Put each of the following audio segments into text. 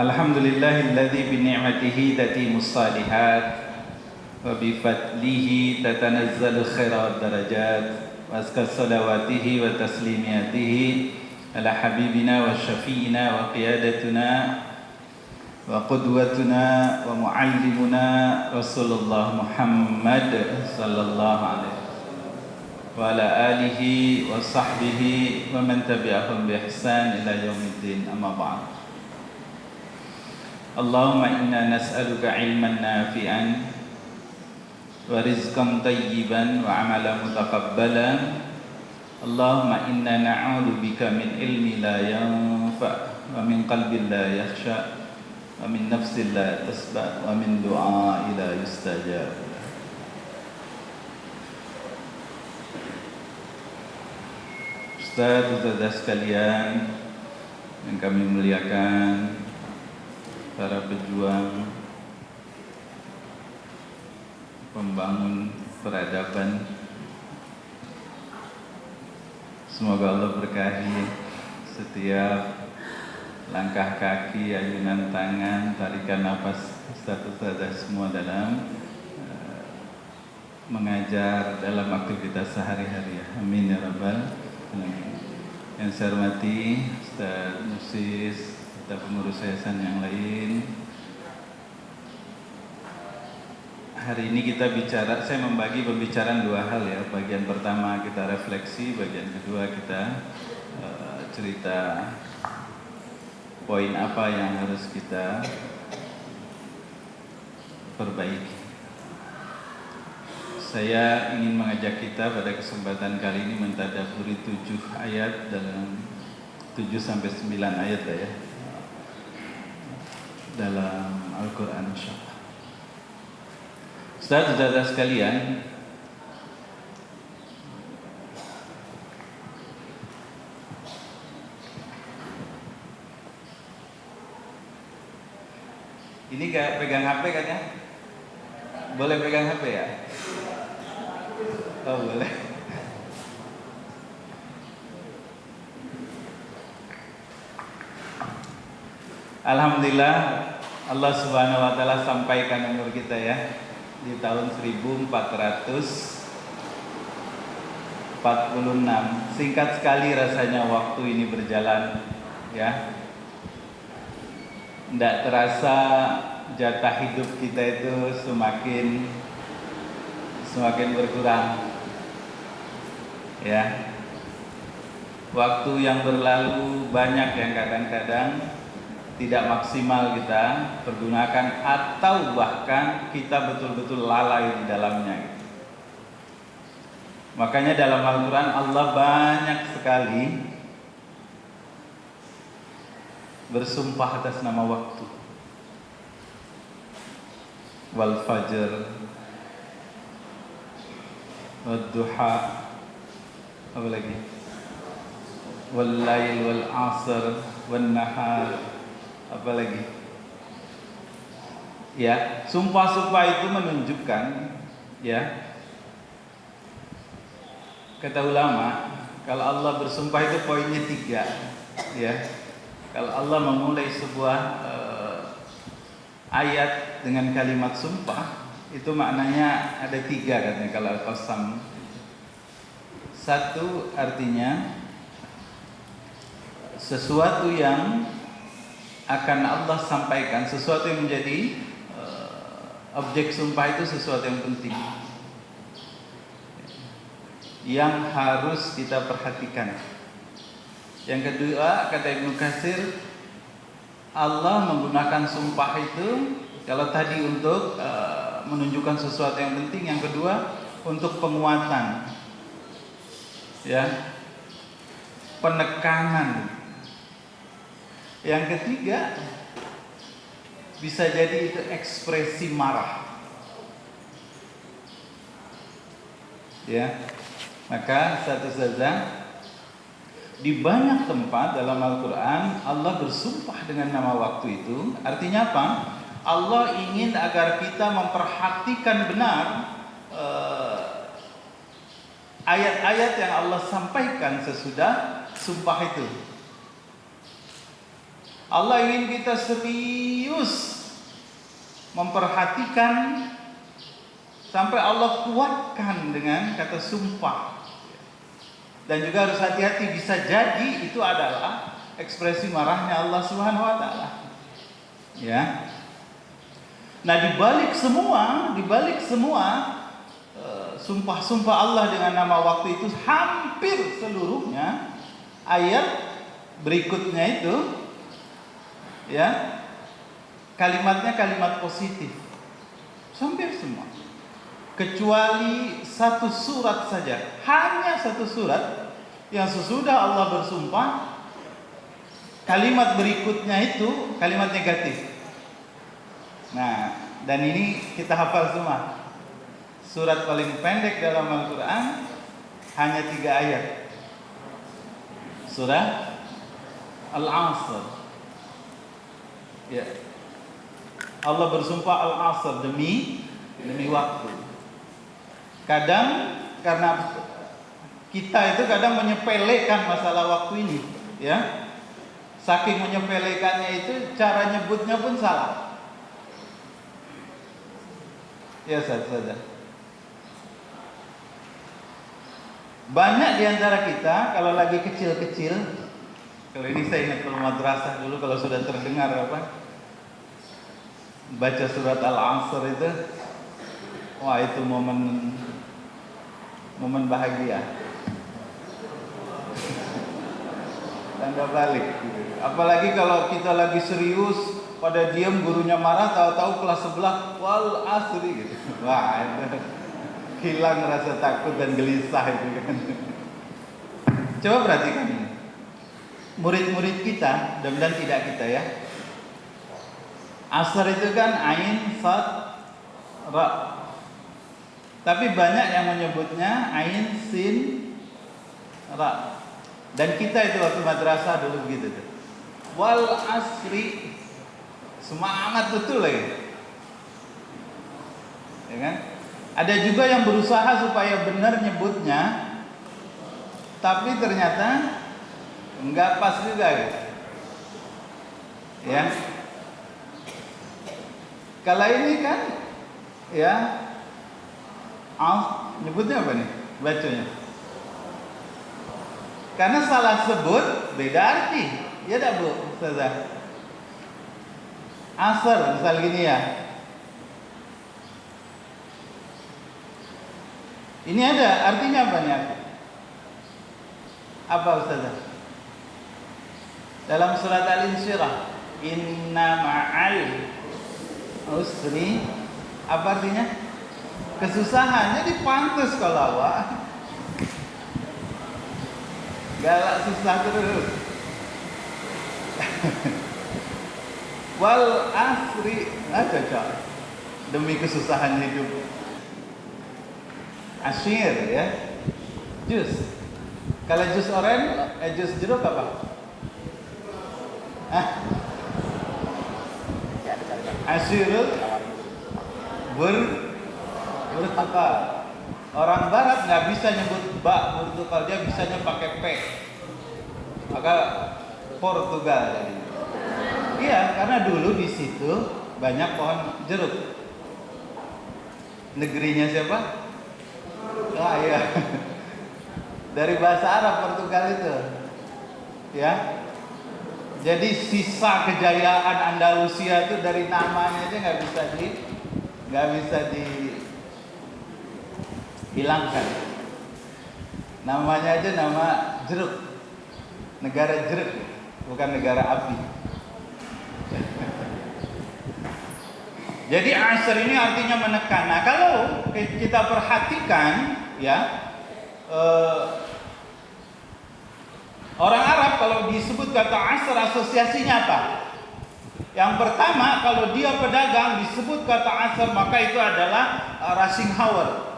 Alhamdulillahilladzi bi ni'matihi tatimmus shalihat wa bi fadlihi tatanazzalu khairat darajat wa azka salawatihi wa taslimiyatihi ala habibina wa syafi'ina wa qiyadatuna wa qudwatuna wa muallimuna Rasulullah Muhammad sallallahu alaihi wa ala alihi wa sahbihi wa man tabi'ahum bi ihsan ila yaumiddin, amma ba'd. Allahumma inna nas'aluka ilman nafi'an wa rizqan tayyiban wa amalan mutaqabbalan. Allahumma inna na'udzu bika min ilmi la yanfa' wa min qalbin la yakhsha wa min nafsin la tasba' wa min du'a'i la yustajab. Ustaz sekalian yang kami muliakan, para pejuang pembangun peradaban, semoga Allah berkahi setiap langkah kaki, ayunan tangan, tarikan nafas ustaz-ustazah semua dalam mengajar dalam aktivitas sehari-hari. Amin ya rabbal alamin. Yang saya hormati Ustaz Musis, pengurus yayasan yang lain. Hari ini kita bicara, saya membagi pembicaraan dua hal ya. Bagian pertama kita refleksi, bagian kedua kita cerita poin apa yang harus kita perbaiki. Saya ingin mengajak kita pada kesempatan kali ini mentadabburi 7 ayat dalam 7-9 ayat lah ya, dalam Al-Quran insyaallah. Saudara-saudara sekalian, ini kayak pegang HP kan ya? Boleh pegang HP ya? Oh boleh. Alhamdulillah, Allah Subhanahu wa taala sampaikan umur kita ya di tahun 1446. Singkat sekali rasanya waktu ini berjalan ya. Tidak terasa jatah hidup kita itu semakin berkurang ya. Waktu yang berlalu banyak yang kadang-kadang tidak maksimal kita pergunakan, atau bahkan kita betul-betul lalai di dalamnya. Makanya dalam Al-Quran Allah banyak sekali bersumpah atas nama waktu. Wal fajr, wad duha, apa lagi? Wal lail wal asr, wan nahar, apa lagi? Ya, sumpah-sumpah itu menunjukkan ya, kata ulama, kalau Allah bersumpah itu poinnya 3 ya. Kalau Allah memulai sebuah ayat dengan kalimat sumpah, itu maknanya ada 3 katanya kalau Al-Qasam. 1 artinya sesuatu yang akan Allah sampaikan, sesuatu yang menjadi objek sumpah itu sesuatu yang penting, yang harus kita perhatikan. Yang kedua, kata Ibnu Katsir, Allah menggunakan sumpah itu kalau tadi untuk menunjukkan sesuatu yang penting, yang kedua untuk penguatan ya, penekanan. Yang ketiga bisa jadi itu ekspresi marah ya. Maka satu saja di banyak tempat dalam Al-Quran Allah bersumpah dengan nama waktu itu. Artinya apa? Allah ingin agar kita memperhatikan benar ayat-ayat yang Allah sampaikan sesudah sumpah itu. Allah ingin kita serius memperhatikan sampai Allah kuatkan dengan kata sumpah. Dan juga harus hati-hati, bisa jadi itu adalah ekspresi marahnya Allah Subhanahu wa taala. Ya. Nah, dibalik semua sumpah-sumpah Allah dengan nama waktu itu hampir seluruhnya ayat berikutnya itu ya kalimatnya kalimat positif. Hampir semua. Kecuali satu surat saja, hanya satu surat yang sesudah Allah bersumpah kalimat berikutnya itu kalimat negatif. Nah, dan ini kita hafal semua. Surat paling pendek dalam Al-Quran hanya 3 ayat. Surah Al-Asr. Ya. Allah bersumpah Al-Asr demi waktu. Kadang karena kita itu kadang menyepelekan masalah waktu ini, ya. Saking menyepelekannya itu cara nyebutnya pun salah. Ya, saja. Banyak di antara kita kalau lagi kecil-kecil, kalau ini saya ingat kalau madrasah dulu kalau sudah terdengar baca surat Al-Asr itu, wah itu momen bahagia. Tanda balik. Apalagi kalau kita lagi serius, pada diam gurunya marah, tahu-tahu kelas sebelah wal asri gitu. Wah, itu hilang rasa takut dan gelisah itu kan. Coba perhatikan ini. Murid-murid kita, mudah-mudahan tidak kita ya. Asar itu kan ain, sad, ra. Tapi banyak yang menyebutnya ain, sin, ra. Dan kita itu waktu madrasah dulu begitu tuh. Wal asri, semangat betul lagi. Ya kan? Ada juga yang berusaha supaya benar nyebutnya, tapi ternyata enggak pas juga gitu. Ya. Kalau ini kan ya nyebutnya apa nih? Bacanya. Karena salah sebut beda arti. Ya enggak, Bu? Ustazah. Asar misal gini ya. Ini ada artinya apa nih? Apa Ustazah? Dalam surat Al-Insyirah, inna ma'al usri, apa artinya? Kesusahan. Jadi pantas kalau awak galak susah terus. Wal asri, cocok. Demi kesusahan hidup. Asyir ya. Jus. Kalau jus oren, jus jeruk apa? Asyirul bertukar. Orang barat nggak bisa nyebut bertukar, dia bisanya pakai P. Maka Portugal jadi. Iya, karena dulu di situ banyak pohon jeruk. Negerinya siapa? Iya. Dari bahasa Arab Portugal itu. Ya. Jadi sisa kejayaan Andalusia itu dari namanya aja nggak bisa dihilangkan. Namanya aja nama jeruk, negara jeruk, bukan negara api. Jadi asr ini artinya menekan. Nah, kalau kita perhatikan, ya. Orang Arab kalau disebut kata asr asosiasinya apa? Yang pertama, kalau dia pedagang disebut kata asr, maka itu adalah rushing hour.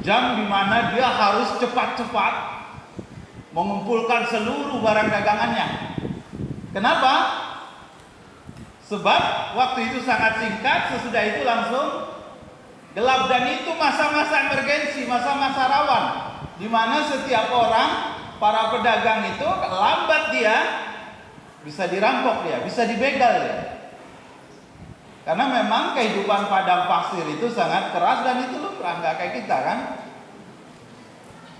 Jam di mana dia harus cepat-cepat mengumpulkan seluruh barang dagangannya. Kenapa? Sebab waktu itu sangat singkat, sesudah itu langsung gelap, dan itu masa-masa emergensi, masa-masa rawan, di mana setiap orang, para pedagang itu lambat dia bisa dirampok dia, bisa dibegal dia. Karena memang kehidupan padang pasir itu sangat keras dan itu lumrah, nggak kayak kita kan.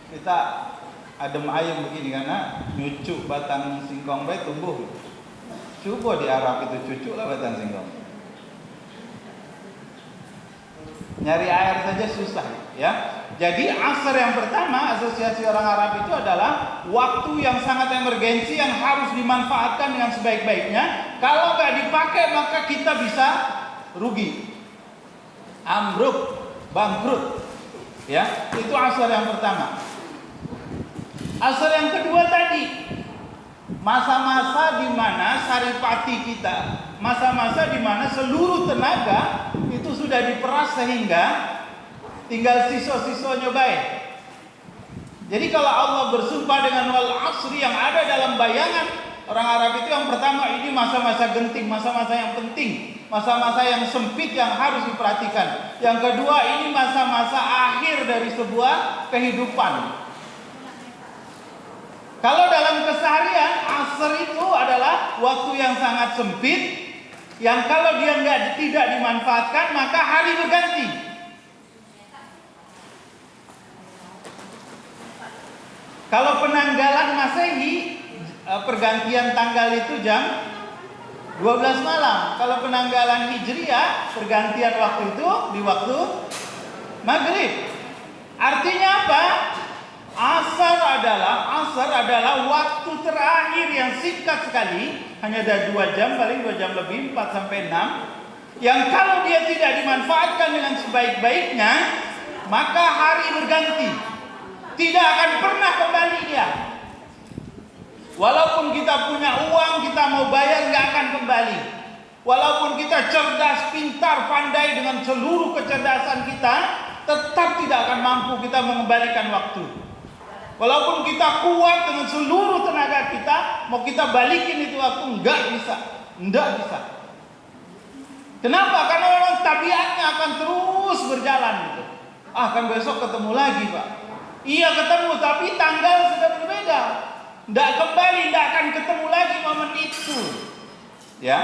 Kita adem ayem begini karena nyucuk batang singkong baik tumbuh. Coba di Arab itu cucuk lah batang singkong. Nyari air saja susah ya. Jadi asar yang pertama asosiasi orang Arab itu adalah waktu yang sangat emergensi yang harus dimanfaatkan dengan sebaik-baiknya. Kalau nggak dipakai maka kita bisa rugi, ambruk, bangkrut. Ya, itu asar yang pertama. Asar yang kedua tadi, masa-masa di mana saripati kita, masa-masa di mana seluruh tenaga itu sudah diperas sehingga tinggal sisa-sisanya baik. Jadi kalau Allah bersumpah dengan wal asri yang ada dalam bayangan orang Arab itu, yang pertama ini masa-masa genting, masa-masa yang penting, masa-masa yang sempit yang harus diperhatikan. Yang kedua ini masa-masa akhir dari sebuah kehidupan. Kalau dalam keseharian asar itu adalah waktu yang sangat sempit, yang kalau dia tidak dimanfaatkan maka hari berganti. Kalau penanggalan Masehi, pergantian tanggal itu jam 12 malam. Kalau penanggalan Hijriah, pergantian waktu itu di waktu maghrib. Artinya apa? Asar adalah waktu terakhir yang singkat sekali, hanya ada 2 jam, paling 2 jam lebih, 4 sampai 6. Yang kalau dia tidak dimanfaatkan dengan sebaik-baiknya, maka hari berganti. Tidak akan pernah kembali dia. Walaupun kita punya uang, kita mau bayar nggak akan kembali. Walaupun kita cerdas, pintar, pandai dengan seluruh kecerdasan kita, tetap tidak akan mampu kita mengembalikan waktu. Walaupun kita kuat dengan seluruh tenaga kita, mau kita balikin itu waktu nggak bisa. Kenapa? Karena memang tabiatnya akan terus berjalan gitu. Kan besok ketemu lagi, Pak. Iya ketemu, tapi tanggal sudah berbeda. Tidak kembali, tidak akan ketemu lagi momen itu. Ya,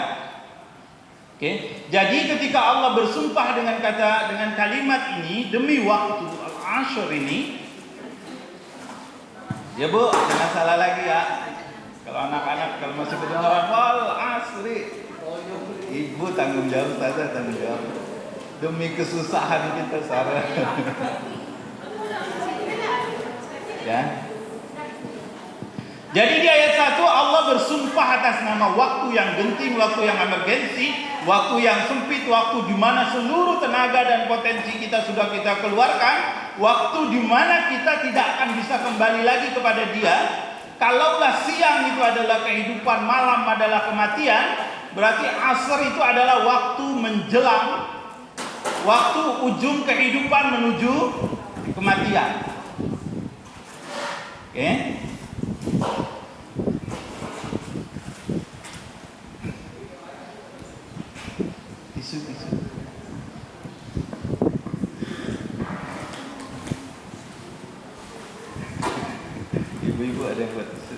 oke. Jadi ketika Allah bersumpah dengan kalimat ini demi waktu al-ashr ini, ya Bu, jangan salah lagi ya. Kalau anak-anak kalau masih kedengaran wal asri, ibu tanggung jawab saja, tanggung jawab. Demi kesusahan kita Sarah. Ya. Jadi di ayat 1 Allah bersumpah atas nama waktu yang genting, waktu yang emergensi, waktu yang sempit, waktu di mana seluruh tenaga dan potensi kita sudah kita keluarkan, waktu di mana kita tidak akan bisa kembali lagi kepada Dia. Kalaulah siang itu adalah kehidupan, malam adalah kematian, berarti asar itu adalah waktu menjelang, waktu ujung kehidupan menuju kematian. Oke. Tisu. Ibu-ibu ada yang buat tisu.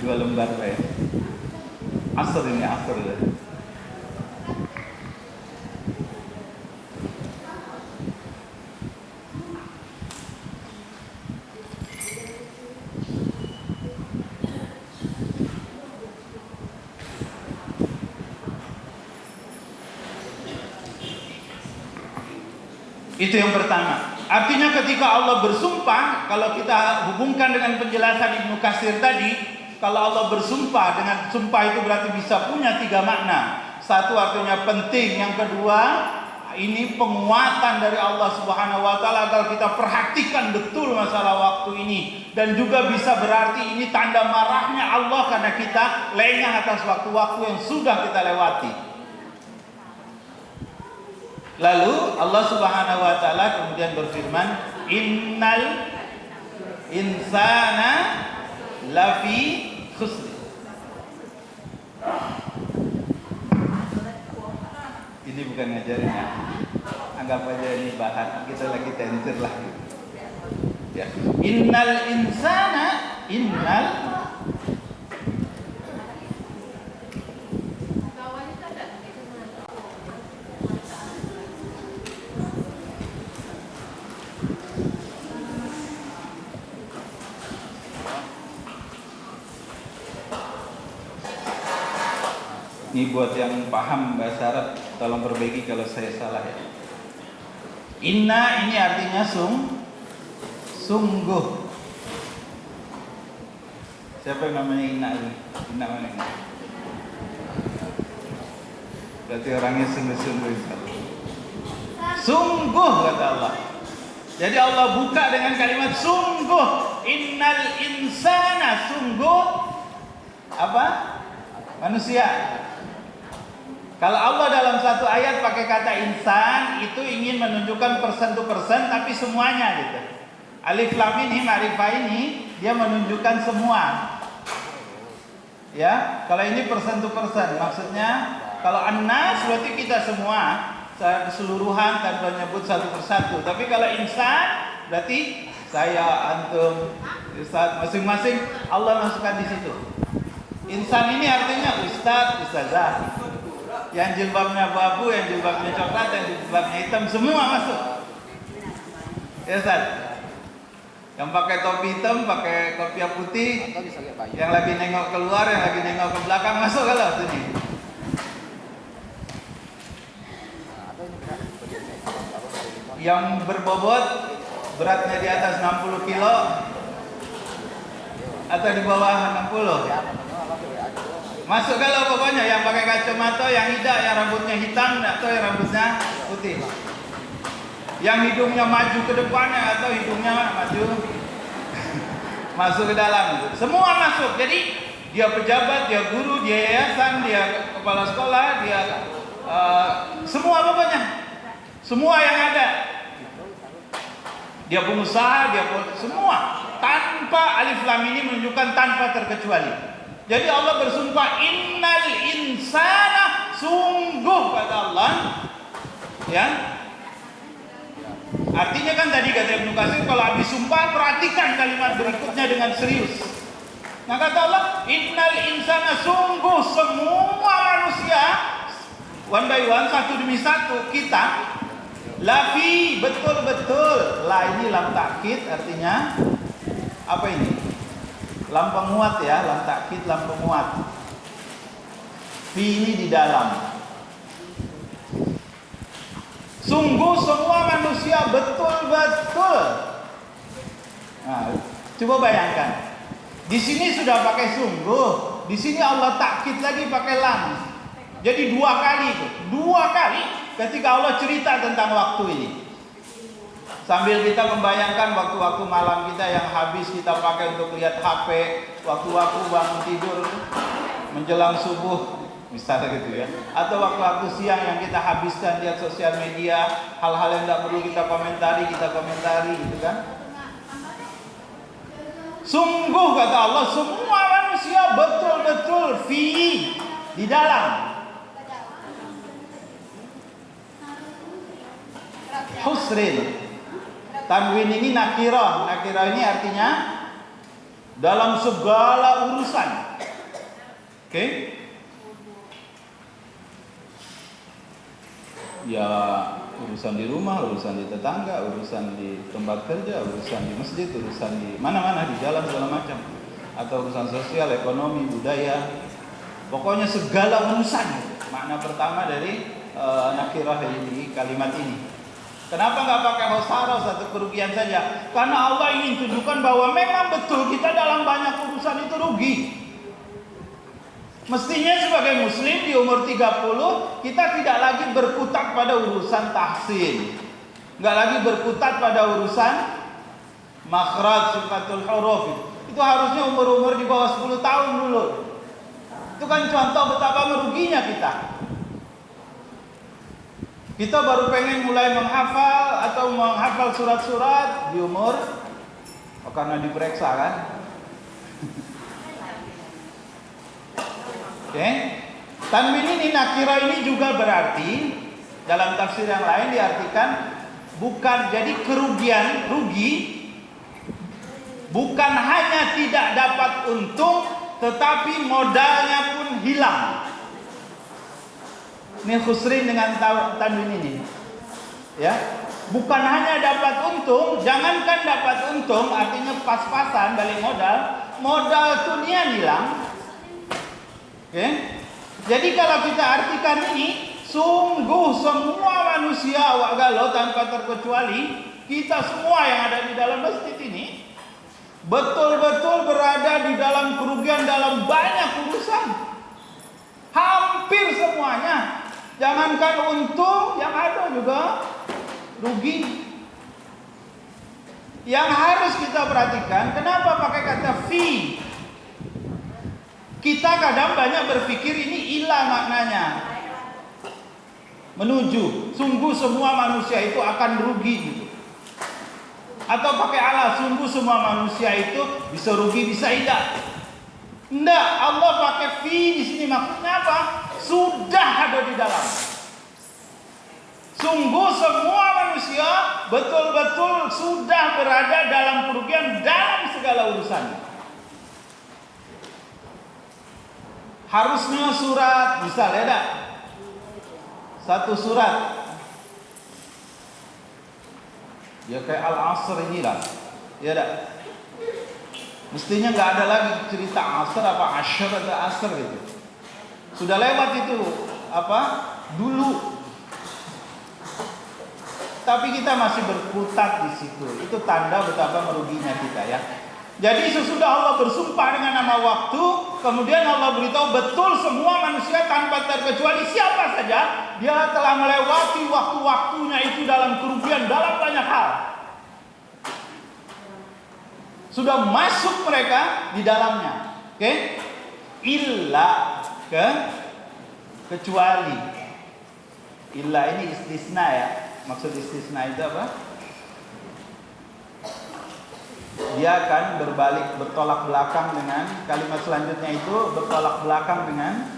2 lembar Pak ya. Asar ini asar ya. Itu yang pertama. Artinya ketika Allah bersumpah, kalau kita hubungkan dengan penjelasan Ibnu Katsir tadi, kalau Allah bersumpah, dengan sumpah itu berarti bisa punya 3 makna. Satu artinya penting, yang kedua ini penguatan dari Allah Subhanahu wa taala agar kita perhatikan betul masalah waktu ini, dan juga bisa berarti ini tanda marahnya Allah karena kita lengah atas waktu-waktu yang sudah kita lewati. Lalu Allah Subhanahu wa taala kemudian berfirman, innal insana lafi khusr. Ini bukan ngajarin ya. Anggap aja ini bahan kita lagi tenter lah. Ya. Innal Ini buat yang paham bahasa Arab, tolong perbaiki kalau saya salah ya. Inna ini artinya sungguh. Siapa yang namanya Inna ini? Inna mana ini? Berarti orangnya sungguh-sungguh. Sungguh kata Allah. Jadi Allah buka dengan kalimat sungguh. Innal insana, sungguh apa? Manusia. Kalau Allah dalam satu ayat pakai kata insan, itu ingin menunjukkan person to person, tapi semuanya gitu. Alif lam ini, ma'rifah ini, dia menunjukkan semua. Ya, kalau ini person to person, maksudnya kalau annas berarti kita semua, secara keseluruhan tanpa menyebut satu persatu. Tapi kalau insan berarti saya, antum, ustaz, masing-masing Allah masukkan di situ. Insan ini artinya ustaz, ustazah. Yang jilbabnya abu-abu, yang jilbabnya coklat, yang jilbabnya hitam, semua masuk. Ya Ustaz. Yang pakai topi hitam, pakai kopiah putih, yang lagi nengok keluar, yang lagi nengok ke belakang, masuk kalau sini. Yang berbobot, beratnya di atas 60 kilo atau di bawah 60. Masuk kalau pokoknya yang pakai kacamata, yang tidak, yang rambutnya hitam atau yang rambutnya putih. Yang hidungnya maju ke depannya atau hidungnya maju masuk ke dalam. Semua masuk. Jadi dia pejabat, dia guru, dia yayasan, dia kepala sekolah, dia semua pokoknya. Semua yang ada. Dia pengusaha, dia semua. Tanpa alif lam ini menunjukkan tanpa terkecuali. Jadi Allah bersumpah innal insana, sungguh kata Allah, ya. Artinya kan tadi kata Ibnu Katsir, kalau habis sumpah perhatikan kalimat berikutnya dengan serius. Nah kata Allah innal insana, sungguh semua manusia one by one, satu demi satu, kita lafi, betul-betul. La ini lam takkid, artinya apa ini? Lam penguat ya, lam takkid, lam penguat. Fi ini di dalam. Sungguh semua manusia betul-betul. Nah, coba bayangkan. Di sini sudah pakai sungguh, di sini Allah takkid lagi pakai lam. Jadi dua kali ketika Allah cerita tentang waktu ini. Sambil kita membayangkan waktu-waktu malam kita yang habis kita pakai untuk lihat HP, waktu-waktu bangun tidur menjelang subuh, misalnya gitu ya. Atau waktu-waktu siang yang kita habiskan lihat sosial media, hal-hal yang tidak perlu kita komentari gitu kan. Sungguh kata Allah, semua manusia betul-betul fi, di dalam. Husrin. Tanwin ini nakirah. Nakirah ini artinya dalam segala urusan. Oke? Ya, urusan di rumah, urusan di tetangga, urusan di tempat kerja, urusan di masjid, urusan di mana-mana, di jalan segala macam. Atau urusan sosial, ekonomi, budaya. Pokoknya segala urusan. Makna pertama dari nakirah di kalimat ini. Kenapa nggak pakai hosaro, satu kerugian saja? Karena Allah ingin tunjukkan bahwa memang betul kita dalam banyak urusan itu rugi. Mestinya sebagai muslim di umur 30 kita tidak lagi berkutat pada urusan tahsin, nggak lagi berkutat pada urusan makhraj, sifatul huruf. Itu harusnya umur-umur di bawah 10 tahun dulu. Itu kan contoh betapa meruginya kita. Kita baru pengen mulai menghafal atau menghafal surat-surat di umur, karena diperiksa kan. Oke. Tanwin ini nakira ini juga berarti dalam tafsir yang lain diartikan bukan, jadi kerugian, rugi bukan hanya tidak dapat untung, tetapi modalnya pun hilang. Ini khusrin dengan tanwin ini, ya, bukan hanya dapat untung, jangankan dapat untung, artinya pas-pasan balik modal, modal dunia hilang, oke, Jadi kalau kita artikan ini, sungguh semua manusia awak galau tanpa terkecuali, kita semua yang ada di dalam masjid ini betul-betul berada di dalam kerugian dalam banyak urusan. Hampir semuanya. Jangankan untung, yang ada juga rugi. Yang harus kita perhatikan, kenapa pakai kata fi? Kita kadang banyak berpikir ini ilah maknanya. Menuju, sungguh semua manusia itu akan rugi gitu. Atau pakai Allah, sungguh semua manusia itu bisa rugi, bisa tidak. Enggak, Allah pakai fi di sini maksudnya apa? Sudah ada di dalam. Sungguh semua manusia betul-betul sudah berada dalam kerugian dalam segala urusan. Harusnya surat, misalnya ada satu surat, ya kayak Al-Asr inilah, ya ada. Mestinya nggak ada lagi cerita asar apa asyar atau asar gitu. Sudah lewat itu apa dulu. Tapi kita masih berkutat di situ. Itu tanda betapa meruginya kita ya. Jadi sesudah Allah bersumpah dengan nama waktu, kemudian Allah beritahu betul semua manusia tanpa terkecuali siapa saja dia telah melewati waktu-waktunya itu dalam kerugian dalam banyak hal. Sudah masuk mereka di dalamnya. Oke? Illa kecuali. Illa ini istisna ya. Maksud istisna itu apa? Dia akan bertolak belakang dengan kalimat selanjutnya itu bertolak belakang dengan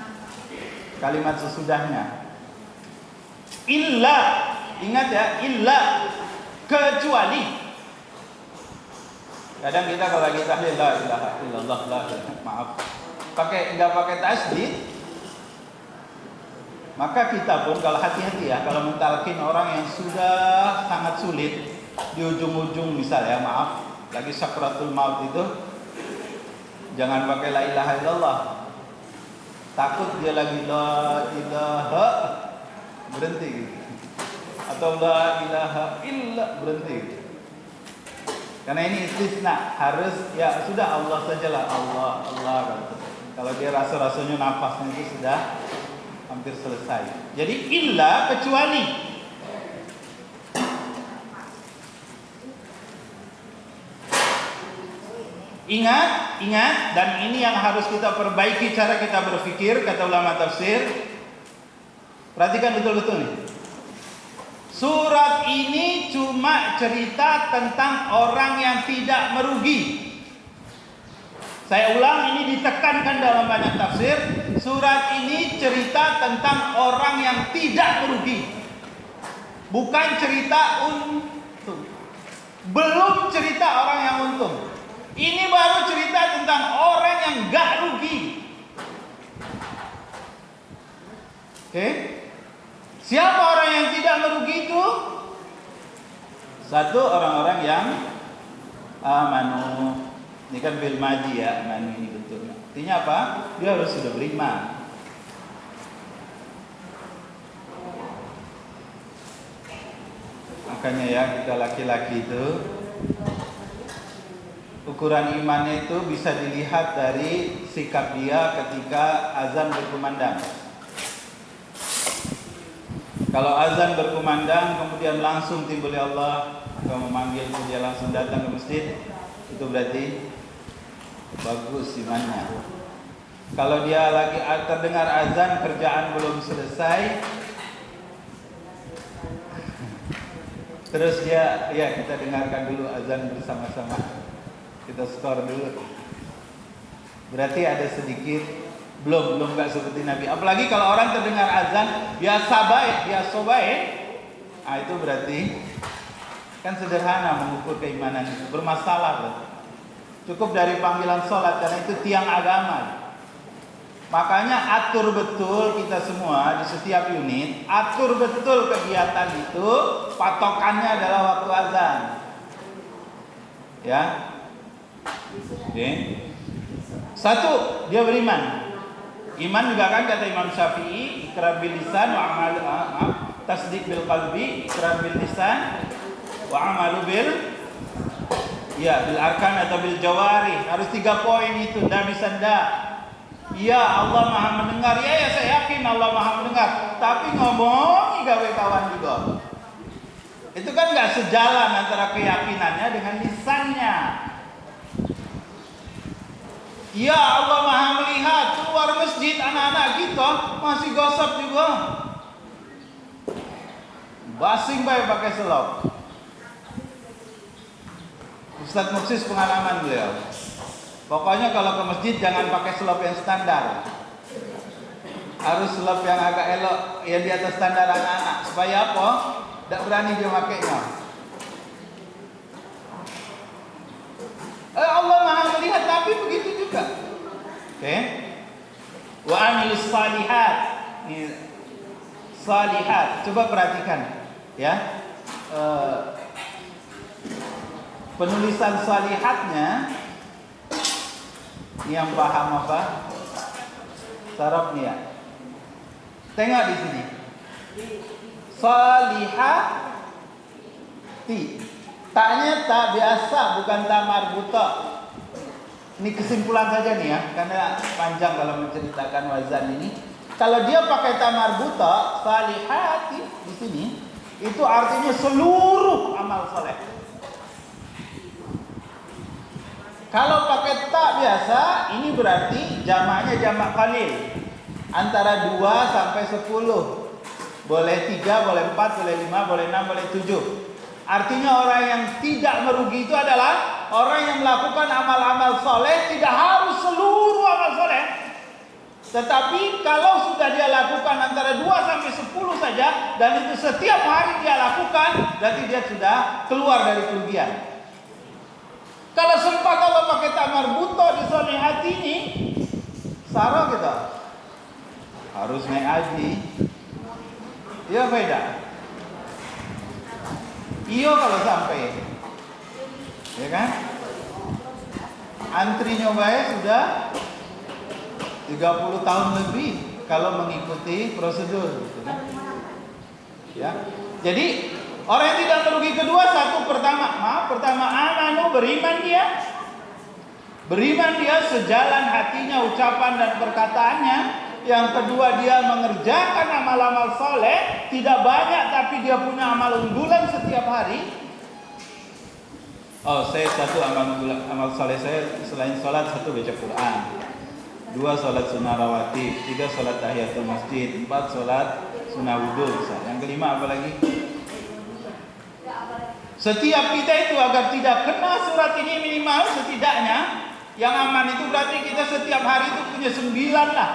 kalimat sesudahnya. Illa, ingat ya, illa kecuali. Kadang kita kalau lagi tahlil la ilaha illallah maaf, nggak pakai tasdid, maka kita pun kalau hati-hati ya kalau mentalkin orang yang sudah sangat sulit di ujung-ujung misalnya maaf lagi sakratul maut itu, jangan pakai la ilaha illallah, takut dia lagi la ilaha berhenti gitu. Atau la ilaha illa berhenti gitu. Karena ini istisna, harus ya sudah Allah sajalah, Allah gitu. Kalau dia rasa-rasanya nafasnya itu sudah hampir selesai. Jadi illa kecuali. Ingat dan ini yang harus kita perbaiki cara kita berpikir kata ulama tafsir. Perhatikan betul-betul nih. Surat ini cuma cerita tentang orang yang tidak merugi. Saya ulang, ini ditekankan dalam banyak tafsir. Surat ini cerita tentang orang yang tidak merugi. Bukan cerita untung. Belum cerita orang yang untung. Ini baru cerita tentang orang yang gak rugi. Oke? Siapa orang yang tidak merugi itu? Satu, orang-orang yang amanu. Ini kan bil maji ya, amanu ini betul. Artinya apa? Dia harus sudah beriman. Makanya ya kita laki-laki itu ukuran imannya itu bisa dilihat dari sikap dia ketika azan berkumandang. Kalau azan berkumandang kemudian langsung timbul Allah atau memanggil dia langsung datang ke masjid, itu berarti bagus imannya. Kalau dia lagi terdengar azan, kerjaan belum selesai, terus dia ya kita dengarkan dulu azan bersama-sama, kita skor dulu, berarti ada sedikit belum nggak seperti Nabi. Apalagi kalau orang terdengar azan biasa baik, nah itu berarti kan sederhana mengukur keimanan itu, bermasalah loh. Cukup dari panggilan sholat karena itu tiang agama. Makanya atur betul kita semua di setiap unit, atur betul kegiatan itu, patokannya adalah waktu azan. Ya. Oke. Satu, dia beriman. Iman juga kan kata Imam Syafi'i, iqrar bil lisan wa amal tasdiq bil qalbi, iqrar bil lisan wa amalu bil bil arkan atau bil jawari. Harus 3 poin itu, ndak bisa ndak. Ya Allah Maha mendengar. Ya saya yakin Allah Maha mendengar. Tapi ngomong gawe kawan juga. Itu kan enggak sejalan antara keyakinannya dengan lisannya. Ya Allah Maha melihat, keluar masjid anak-anak kita masih gosok juga. Basing baik pakai selop. Ustadz Muksis pengalaman beliau. Pokoknya kalau ke masjid jangan pakai selop yang standar. Harus selop yang agak elok, yang di atas standar anak-anak. Supaya apa? Tidak berani dia pakainya. Allah Maha melihat, tapi begitu juga. Oke. Wa amilus salihat. Salihat. Coba perhatikan, ya. Penulisan salihatnya, ini yang paham apa? Sarafnya. Ya. Tengok di sini. Salihati. Taknya tak biasa, bukan tak marbuta. Ini kesimpulan saja nih ya, karena panjang kalau menceritakan wazan ini. Kalau dia pakai tak marbuta, salihati di sini, itu artinya seluruh amal soleh. Kalau pakai tak biasa, ini berarti jamaknya jamak qalil. Antara 2 sampai 10. Boleh 3, boleh 4, boleh 5, boleh 6, boleh 7. Artinya orang yang tidak merugi itu adalah orang yang melakukan amal-amal soleh, tidak harus seluruh amal soleh. Tetapi kalau sudah dia lakukan antara 2 sampai 10 saja, dan itu setiap hari dia lakukan, berarti dia sudah keluar dari kerugian. Kalau sempat kalau pakai tamar buto di solihati ini, sarah kita harus naik haji. Iya beda. Iyo kalau sampai, ya kan? Antri nyobain sudah 30 tahun lebih kalau mengikuti prosedur, gitu kan? Ya. Jadi orang yang tidak merugi kedua, pertama amanu, beriman dia. Beriman dia sejalan hatinya, ucapan dan perkataannya. Yang kedua dia mengerjakan amal-amal soleh, tidak banyak tapi dia punya amal unggulan setiap hari. Oh, saya satu amal soleh saya selain sholat, 1 baca Quran, 2 sholat sunnah rawatib, 3 sholat tahiyatul masjid, 4 sholat sunnah wudhu. Yang kelima apa lagi? Setiap kita itu agar tidak kena surat ini minimal setidaknya yang aman itu berarti kita setiap hari itu punya 9 lah.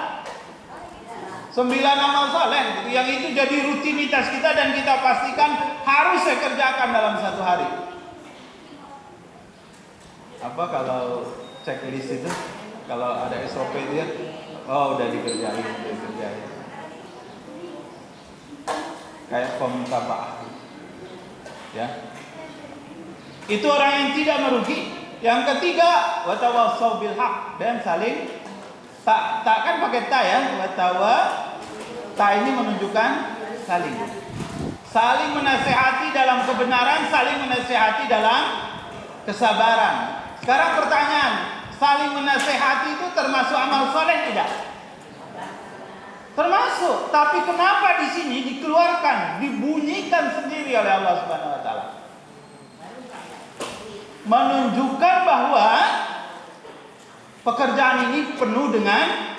9 amal saleh gitu. Yang itu jadi rutinitas kita dan kita pastikan harus saya kerjakan dalam 1 hari. Apa kalau checklist itu? Kalau ada SOP itu ya, oh udah dikerjain. Kayak form tabah. Ya. Itu orang yang tidak merugi. Yang ketiga, watawassaw bil haq, dan saling tak kan pakai ta ya, ta ini menunjukkan saling menasehati dalam kebenaran, saling menasehati dalam kesabaran. Sekarang pertanyaan, saling menasehati itu termasuk amal soleh tidak? Termasuk, tapi kenapa di sini dikeluarkan, dibunyikan sendiri oleh Allah Subhanahu wa taala? Menunjukkan bahwa pekerjaan ini penuh dengan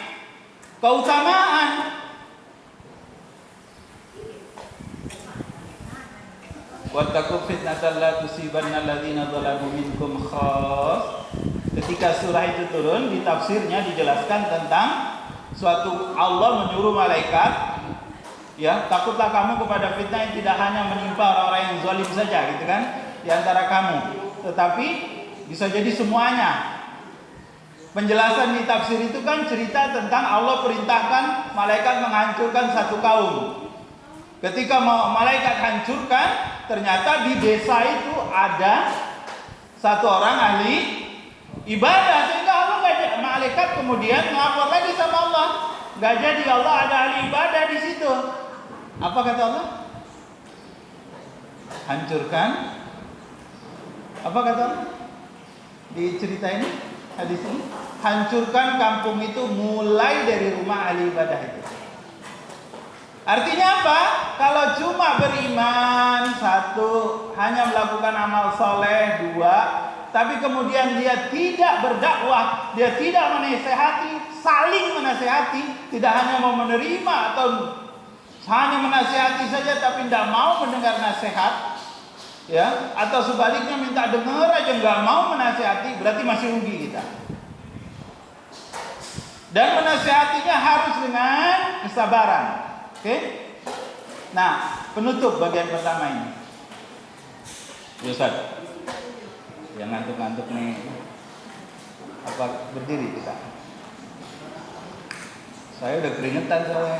keutamaan. Wattaqu fitnatan la tusibanna alladziina zalamu minkum khass. Ketika surah itu turun, di tafsirnya dijelaskan tentang suatu Allah menyuruh malaikat, ya, takutlah kamu kepada fitnah yang tidak hanya menimpa orang-orang yang zalim saja, gitu kan, di antara kamu, tetapi bisa jadi semuanya. Penjelasan di tafsir itu kan cerita tentang Allah perintahkan malaikat menghancurkan satu kaum. Ketika malaikat hancurkan, ternyata di desa itu ada satu orang ahli ibadah, sehingga Allah malaikat kemudian melapor lagi sama Allah. nggak jadi. Allah ada ahli ibadah di situ. Apa kata Allah? Hancurkan. Apa kata Allah? Di cerita ini, hadis ini, hancurkan kampung itu mulai dari rumah ahli ibadah itu. Artinya apa? Kalau cuma beriman, satu, hanya melakukan amal soleh, dua, tapi kemudian dia tidak berdakwah, dia tidak menasehati, saling menasehati, tidak hanya mau menerima atau hanya menasehati saja tapi tidak mau mendengar nasihat, ya, atau sebaliknya minta dengar aja nggak mau menasehati, berarti masih rugi kita. Dan menasehatinya harus dengan kesabaran. Oke? Nah, penutup bagian pertama ini. Ustaz, yang ngantuk-ngantuk nih, apa berdiri kita? Saya udah keringetan soalnya.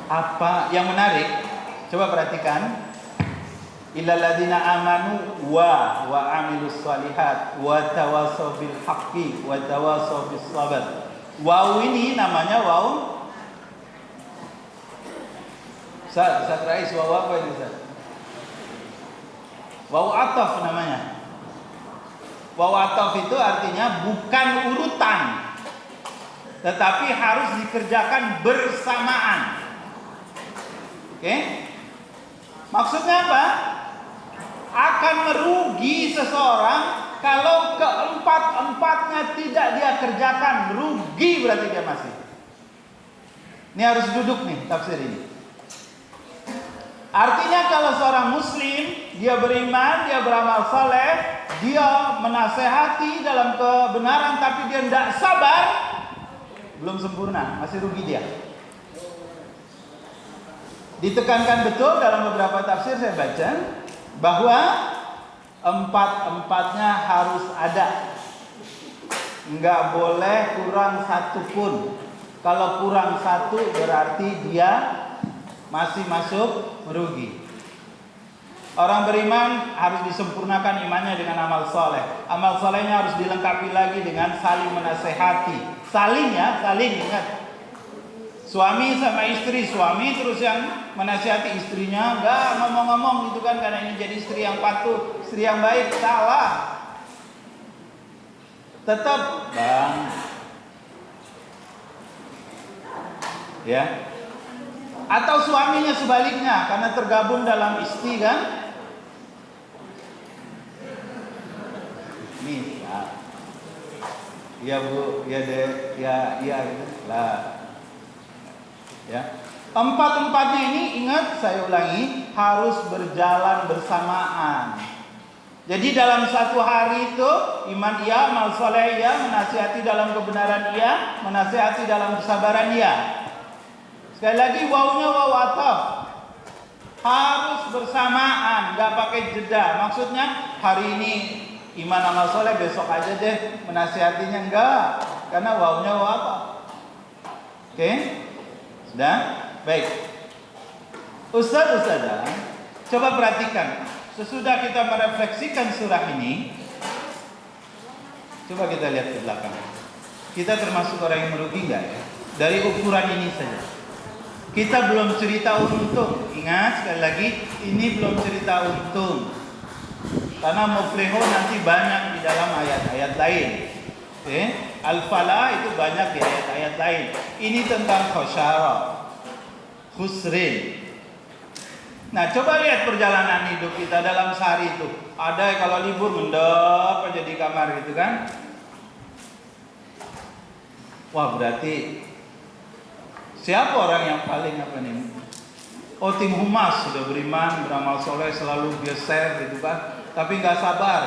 Apa yang menarik? Coba perhatikan. Illal ladzina amanu wa amilus shalihat wa tawassaw bil haqqi wa tawassaw bis sabr. Waw ini namanya waw. Ustaz Rais, waw apa ini Ustaz? Waw ataf namanya. Waw ataf itu artinya bukan urutan, tetapi harus dikerjakan bersamaan. Oke? Maksudnya apa? Akan merugi seseorang kalau keempat-empatnya tidak dia kerjakan. Rugi berarti dia masih. Ini harus duduk nih tafsir ini. Artinya kalau seorang muslim, dia beriman, dia beramal saleh, dia menasehati dalam kebenaran tapi dia tidak sabar, belum sempurna, masih rugi dia. Ditekankan betul dalam beberapa tafsir saya baca bahwa empat-empatnya harus ada, nggak boleh kurang satu pun. Kalau kurang satu berarti dia masih masuk merugi. Orang beriman harus disempurnakan imannya dengan amal soleh. Amal solehnya harus dilengkapi lagi dengan saling menasehati. Saling ingat. Suami sama istri, suami terus yang menasihati istrinya, enggak ngomong-ngomong gitu kan, karena ini jadi istri yang patuh, istri yang baik, salah. Tetap bang, ya. Atau suaminya sebaliknya, karena tergabung dalam istri kan. Nih, ya bu, ya deh, ya gitu lah. Ya. Empat-empatnya ini ingat, saya ulangi, harus berjalan bersamaan. Jadi dalam satu hari itu iman iya, amal soleh iya, menasihati dalam kebenaran iya, menasihati dalam kesabaran iya. Sekali lagi wawunya waw ataf, harus bersamaan, nggak pakai jeda. Maksudnya hari ini iman amal soleh, besok aja deh menasihatinya, enggak, karena wawunya waw ataf. Oke? Sudah? Baik. Ustaz-ustazah, coba perhatikan. Sesudah kita merefleksikan surah ini, coba kita lihat ke belakang. Kita termasuk orang yang merugi enggak ya? Dari ukuran ini saja. Kita belum cerita untung. Ingat sekali lagi, ini belum cerita untung. Karena muflihun nanti banyak di dalam ayat-ayat lain. Oke? Al-Falah itu banyak di ayat-ayat lain. Ini tentang khasyarah, khusrin. Nah, coba lihat perjalanan hidup kita dalam sehari itu. Ada kalau libur mendap aja di kamar gitu kan. Wah, berarti siapa orang yang paling apa nih? Oh, tim humas sudah beriman, beramal soleh, selalu dia share gitu kan. Tapi nggak sabar.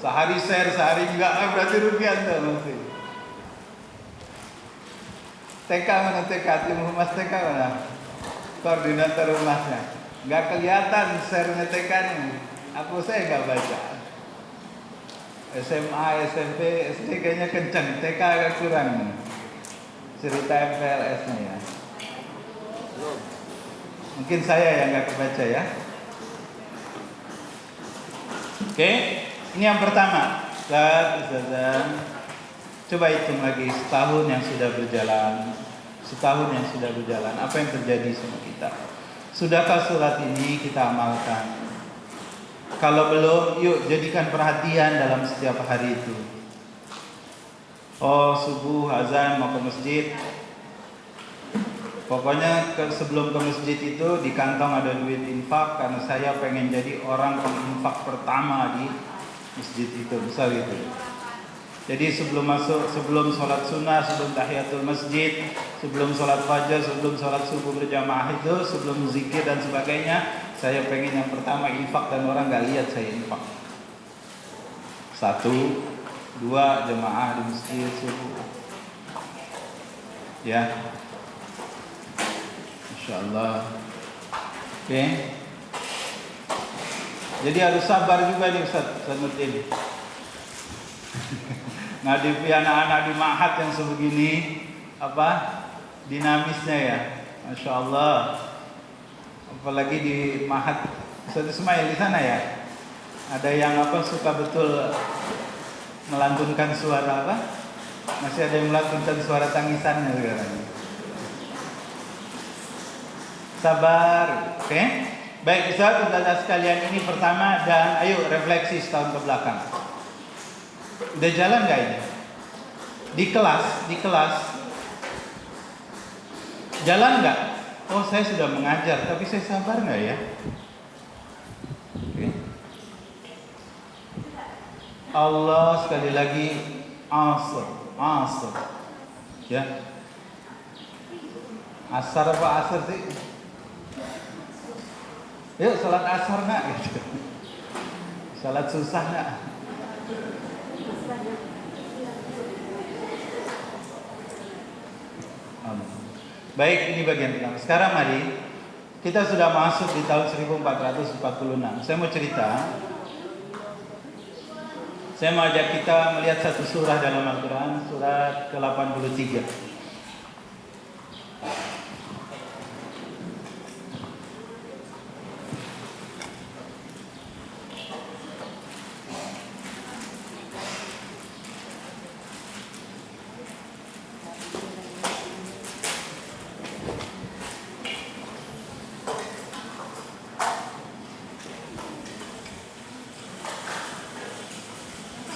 Sehari share, sehari enggak, berarti rugi Anda nanti. TK mana TK? Tim humas TK mana? Koordinator humasnya. Enggak kelihatan share-nya TK nih. Aku saya enggak baca. SMA, SMP, SD kayaknya kenceng. TK agak kurang nih. Cerita MPLS-nya ya. Mungkin saya yang enggak kebaca ya. Oke. Ini yang pertama. Ustazah, coba hitung lagi setahun yang sudah berjalan. Apa yang terjadi sama kita? Sudahkah surat ini kita amalkan? Kalau belum, yuk jadikan perhatian dalam setiap hari itu. Oh, subuh azan mau ke masjid. Pokoknya sebelum ke masjid itu di kantong ada duit infak karena saya pengen jadi orang penginfak pertama di masjid itu, misal gitu. Jadi sebelum sholat sunnah, sebelum tahiyatul masjid, sebelum sholat fajar, sebelum sholat subuh berjamaah itu, sebelum zikir dan sebagainya, saya pengen yang pertama infak dan orang gak lihat saya infak. 1, 2 jamaah di masjid subuh. Ya. InsyaAllah. Oke. Jadi harus sabar juga nih Ustaz Nurdin. Ngadipi anak-anak di Ma'had yang sebegini dinamisnya ya, Masya Allah. Apalagi di Ma'had Ustaz Ismail di sana ya, ada yang suka betul melantunkan suara masih ada yang melantunkan suara tangisannya sekarang. Sabar, oke? Baik Ustaz, Ustazah sekalian, ini pertama dan ayo refleksi setahun ke belakang. Udah jalan gak ini? Di kelas jalan gak? Oh saya sudah mengajar, tapi saya sabar gak ya? Oke. Allah sekali lagi asar. Ya. Asar apa asar sih? Yuk salat asar nak gitu. Salat susah nak. Baik, ini bagian pertama. Sekarang mari kita sudah masuk di tahun 1446. Saya mau cerita. Saya mau ajak kita melihat satu surah dalam Al-Quran, surat ke-83.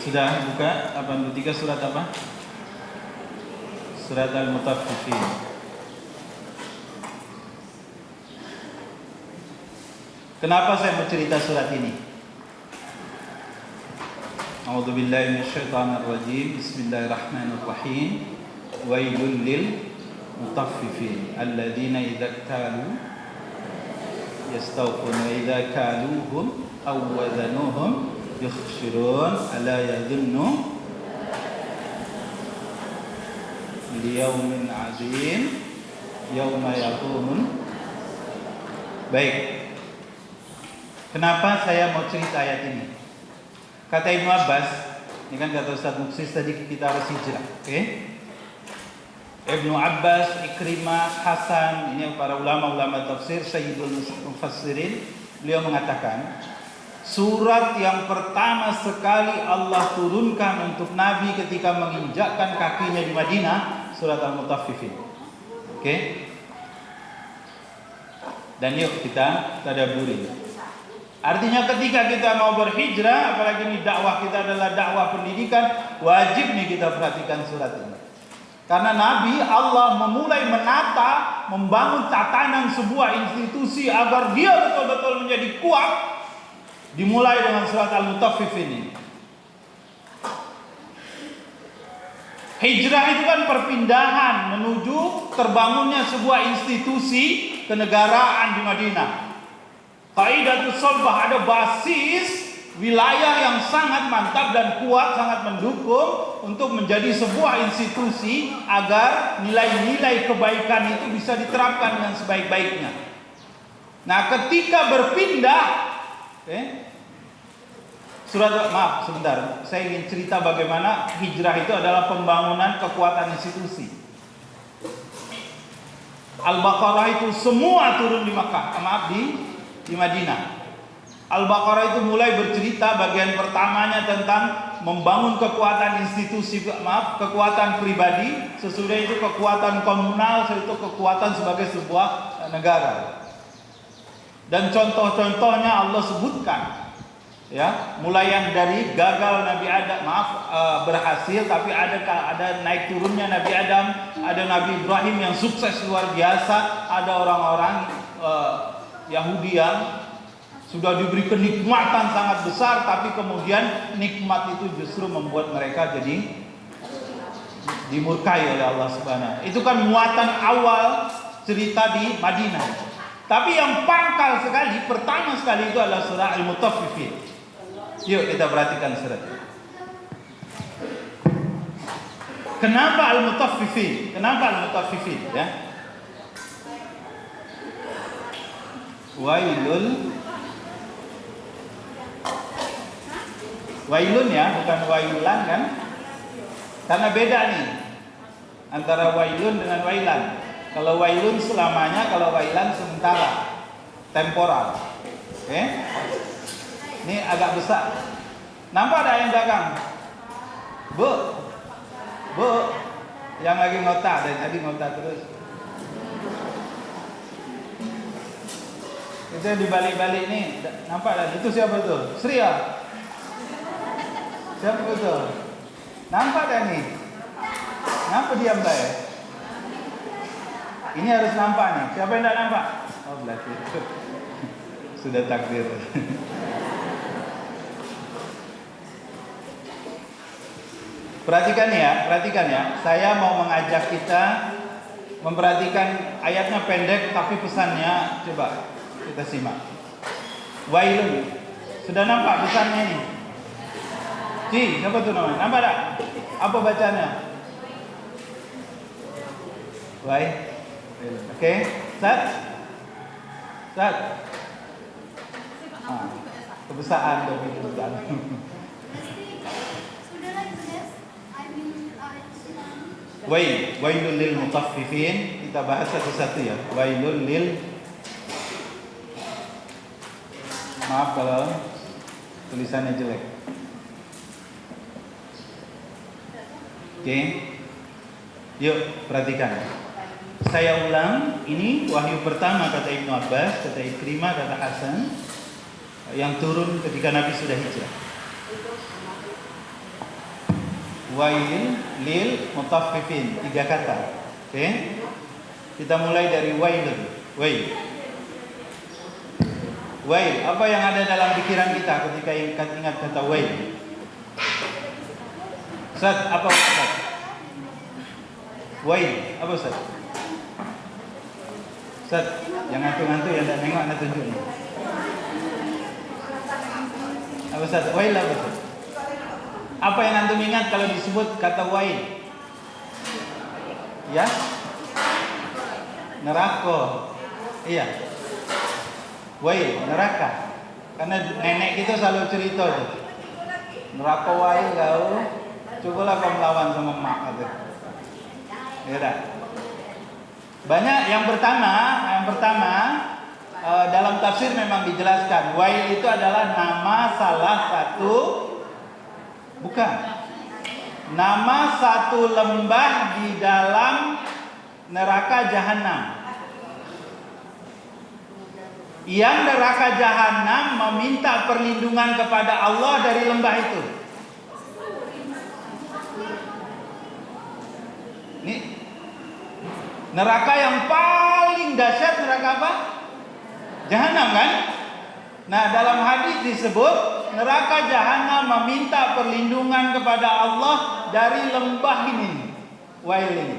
Sudah buka 83 surat apa? Surat Al-Mutaffifin. Kenapa saya mau cerita surat ini? A'udzubillahi minasyaitonirrajim. Bismillahirrahmanirrahim. Wailul lil mutaffifin alladzina idza kalu yastawfun wa idza kaluhum aw wazanuhum yukhsirun ala yadhunnu liyaumin azim yauma yaqumun. Baik, kenapa saya mau cerita ayat ini? Kata Ibnu Abbas, ini kan kata Ustaz Muksis tadi kita harus hijrah, oke? Ibnu Abbas, Ikrimah, Hasan, ini para ulama-ulama tafsir, Sayyidul Mufassirin, beliau mengatakan surat yang pertama sekali Allah turunkan untuk Nabi ketika menginjakkan kakinya di Madinah, surat Al-Mutaffifin. Oke? Dan yuk kita tadabburi. Artinya ketika kita mau berhijrah, apalagi ini dakwah kita adalah dakwah pendidikan, wajib nih kita perhatikan surat ini. Karena Nabi Allah memulai menata, membangun tatanan sebuah institusi agar dia betul-betul menjadi kuat. Dimulai dengan surat Al-Mutaffifin ini. Hijrah itu kan perpindahan menuju terbangunnya sebuah institusi kenegaraan di Madinah. Qaidatus Sulbah, ada basis wilayah yang sangat mantap dan kuat, sangat mendukung untuk menjadi sebuah institusi agar nilai-nilai kebaikan itu bisa diterapkan dengan sebaik-baiknya. Nah, ketika berpindah maaf sebentar, saya ingin cerita bagaimana hijrah itu adalah pembangunan kekuatan institusi. Al-Baqarah itu semua turun di Makkah, di Madinah. Al-Baqarah itu mulai bercerita bagian pertamanya tentang membangun kekuatan kekuatan pribadi, sesudah itu kekuatan komunal, sesudah itu kekuatan sebagai sebuah negara. Dan contoh-contohnya Allah sebutkan, ya, mulai yang dari gagal Nabi Adam, berhasil, tapi ada naik turunnya Nabi Adam, ada Nabi Ibrahim yang sukses luar biasa, ada orang-orang Yahudi yang sudah diberi kenikmatan sangat besar, tapi kemudian nikmat itu justru membuat mereka jadi dimurkai oleh Allah Subhanahu. Itu kan muatan awal cerita di Madinah. Tapi yang pangkal sekali, pertama sekali itu adalah surah Al-Mutaffifin. Yuk kita perhatikan surat. Kenapa Al-Mutaffifin? Kenapa Al-Mutaffifin? Ya. Wailun ya, bukan wailan kan? Karena beda nih antara wailun dengan wailan. Kalau wailun selamanya, kalau wailan sementara, temporal. Oke? Ini agak besar. Nampak ada yang dagang? Bu, yang lagi ngotak, dari tadi ngotak terus. Itu di balik-balik nih, nampak ada. Itu siapa tuh? Sri ya? Siapa betul? Nampak dah nih? Kenapa diam dah ya? Ini harus nampak nih. Siapa yang tak nampak? Oh, berarti sudah takdir. Perhatikan ya. Saya mau mengajak kita memperhatikan ayatnya pendek, tapi pesannya coba kita simak. Wailun. Sudah nampak pesannya ini? Siapa tuh namanya? Nampak tak? Apa bacanya? Oke, Ustaz. Kebiasaan dari Ustaz. Wailul lil mutaffifin. Kita bahas satu-satu ya. Wailul lil. Maaf kalau tulisannya jelek. Oke. Yuk perhatikan. Saya ulang, ini wahyu pertama kata Ibnu Abbas, kata Ikrimah, kata Hasan, yang turun ketika Nabi sudah hijrah. Wail lil mutaffifin, 3 kata. Oke. Kita mulai dari wailun. Wail, apa yang ada dalam pikiran kita ketika ingat kata wail? Ustaz, apa Ustaz? Wail, apa Ustaz? Ustaz, yang ngantuk-ngantuk yang tak nengok nak tunjuk ni. Apa Ustaz? Wail apa Ustaz? Apa yang antum ingat kalau disebut kata wail? Ya? Neraka. Iya. Wail, neraka. Karena nenek kita selalu cerita tu. Neraka wail kau. Cobalah kau melawan sama mak kata. Ya tak? Banyak yang pertama dalam tafsir memang dijelaskan wail itu adalah nama salah satu, bukan, nama satu lembah di dalam neraka jahanam. Yang neraka jahanam meminta perlindungan kepada Allah dari lembah itu. Ini neraka yang paling dahsyat, neraka apa? Jahanam kan? Nah, dalam hadis disebut neraka jahanam meminta perlindungan kepada Allah dari lembah ini, wail ini.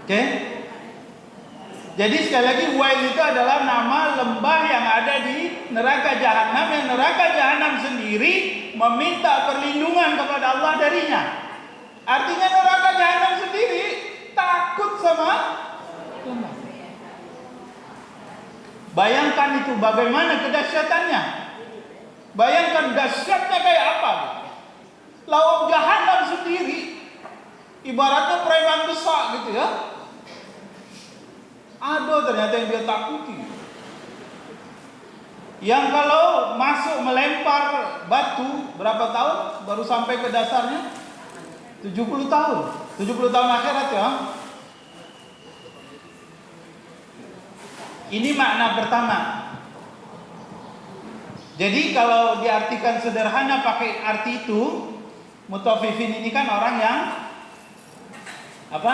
Oke? Jadi sekali lagi wail itu adalah nama lembah yang ada di neraka jahanam, yang neraka jahanam sendiri meminta perlindungan kepada Allah darinya. Artinya neraka jahanam sendiri takut sama lembah. Bayangkan itu bagaimana kedahsyatannya. Bayangkan dahsyatnya kayak apa. Lawang jahanam sendiri ibaratnya preman besar gitu ya. Ada ternyata yang dia takuti. Yang kalau masuk melempar batu berapa tahun baru sampai ke dasarnya? 70 tahun. 70 tahun akhirat ya. Ini makna pertama. Jadi kalau diartikan sederhana pakai arti itu, mutaffifin ini kan orang yang apa?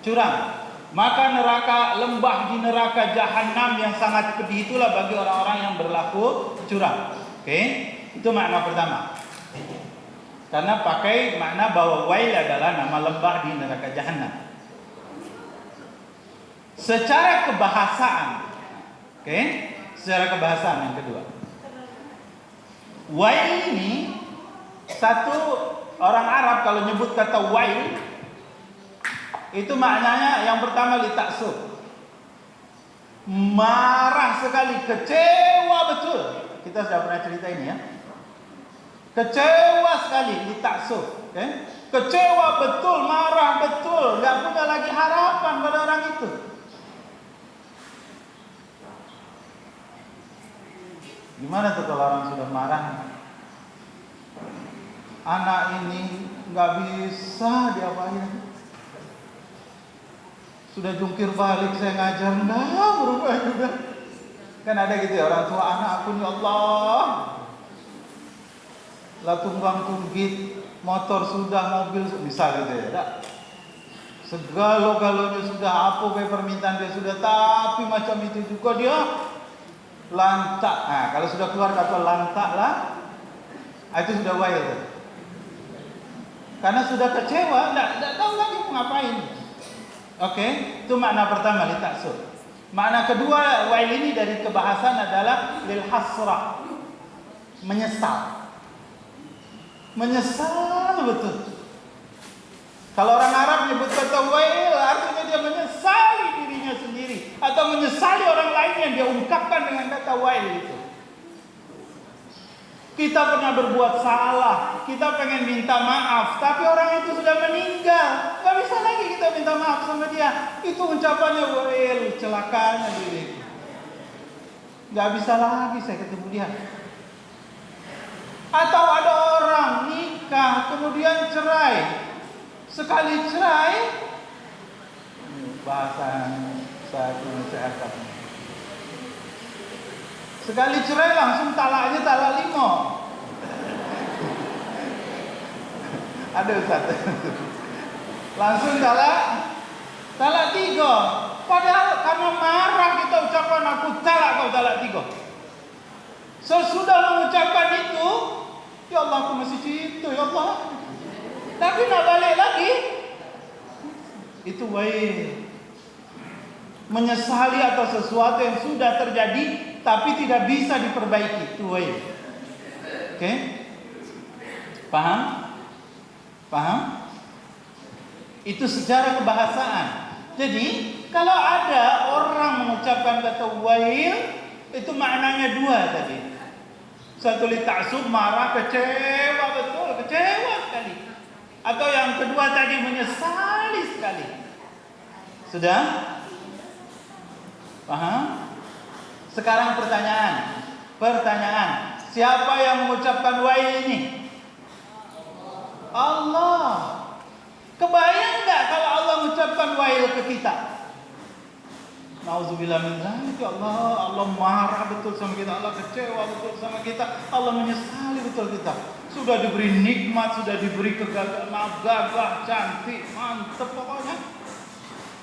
Curang. Maka neraka, lembah di neraka jahanam yang sangat pedih itulah bagi orang-orang yang berlaku curang. Oke? Itu makna pertama. Karena pakai makna bahwa wail adalah nama lembah di neraka jahanam. Secara kebahasaan, oke? Secara kebahasaan yang kedua. Wail ini satu orang Arab kalau nyebut kata wail itu maknanya yang pertama litaksub. Marah sekali, kecewa betul. Kita sudah pernah cerita ini ya. Kecewa sekali, litaksub, okay? Kecewa betul, marah betul, enggak punya lagi harapan pada orang itu. Gimana tuh kalau orang sudah marah? Anak ini nggak bisa diapain. Sudah jungkir balik saya ngajar, nggak berubah juga. Kan ada gitu ya orang tua, anak aku ya Allah, lah tunggang tunggit, motor sudah, mobil bisa gitu ya. Segala-galanya sudah, apa kayak permintaan dia sudah, tapi macam itu juga dia lantak. Nah, kalau sudah keluar kata lantak lah, itu sudah wail. Karena sudah kecewa, tidak tahu lagi mau ngapain. Oke, itu makna pertama litaksub. Makna kedua wail ini dari kebahasan adalah lil hasrah, menyesal. Menyesal betul. Kalau orang Arab nyebut kata wail artinya dia menyesali dirinya sendiri atau menyesali orang lain yang dia ungkapkan dengan kata wail itu. Kita pernah berbuat salah, kita pengen minta maaf, tapi orang itu sudah meninggal, gak bisa lagi kita minta maaf sama dia. Itu ucapannya wail, celakanya diri. Gak bisa lagi saya ketemu dia. Atau ada orang nikah kemudian cerai. Sekali cerai, bahasa satu masyarakat. Sekali cerai langsung talaknya talak 5. Ada Ustaz. Langsung talak 3. Padahal karena marah kita ucapkan aku talak kau talak 3. Sesudah mengucapkan itu, ya Allah aku masih cinta ya Allah. Tapi nak balik lagi, itu wail. Menyesali atas sesuatu yang sudah terjadi tapi tidak bisa diperbaiki, itu wail. Oke? Paham? Paham? Itu secara kebahasaan. Jadi, kalau ada orang mengucapkan kata wail, itu maknanya dua tadi. Satu litaksub, marah, kecewa betul, kecewa sekali. Atau yang kedua tadi menyesali sekali. Sudah? Paham? Sekarang pertanyaan, siapa yang mengucapkan wail ini? Allah. Kebayang enggak kalau Allah mengucapkan wail ke kita? Nauzubillah min dzalik, ya Allah, Allah marah betul sama kita, Allah kecewa betul sama kita, Allah menyesali betul kita. Sudah diberi nikmat, sudah diberi kegagalan, gagah, cantik, mantep pokoknya.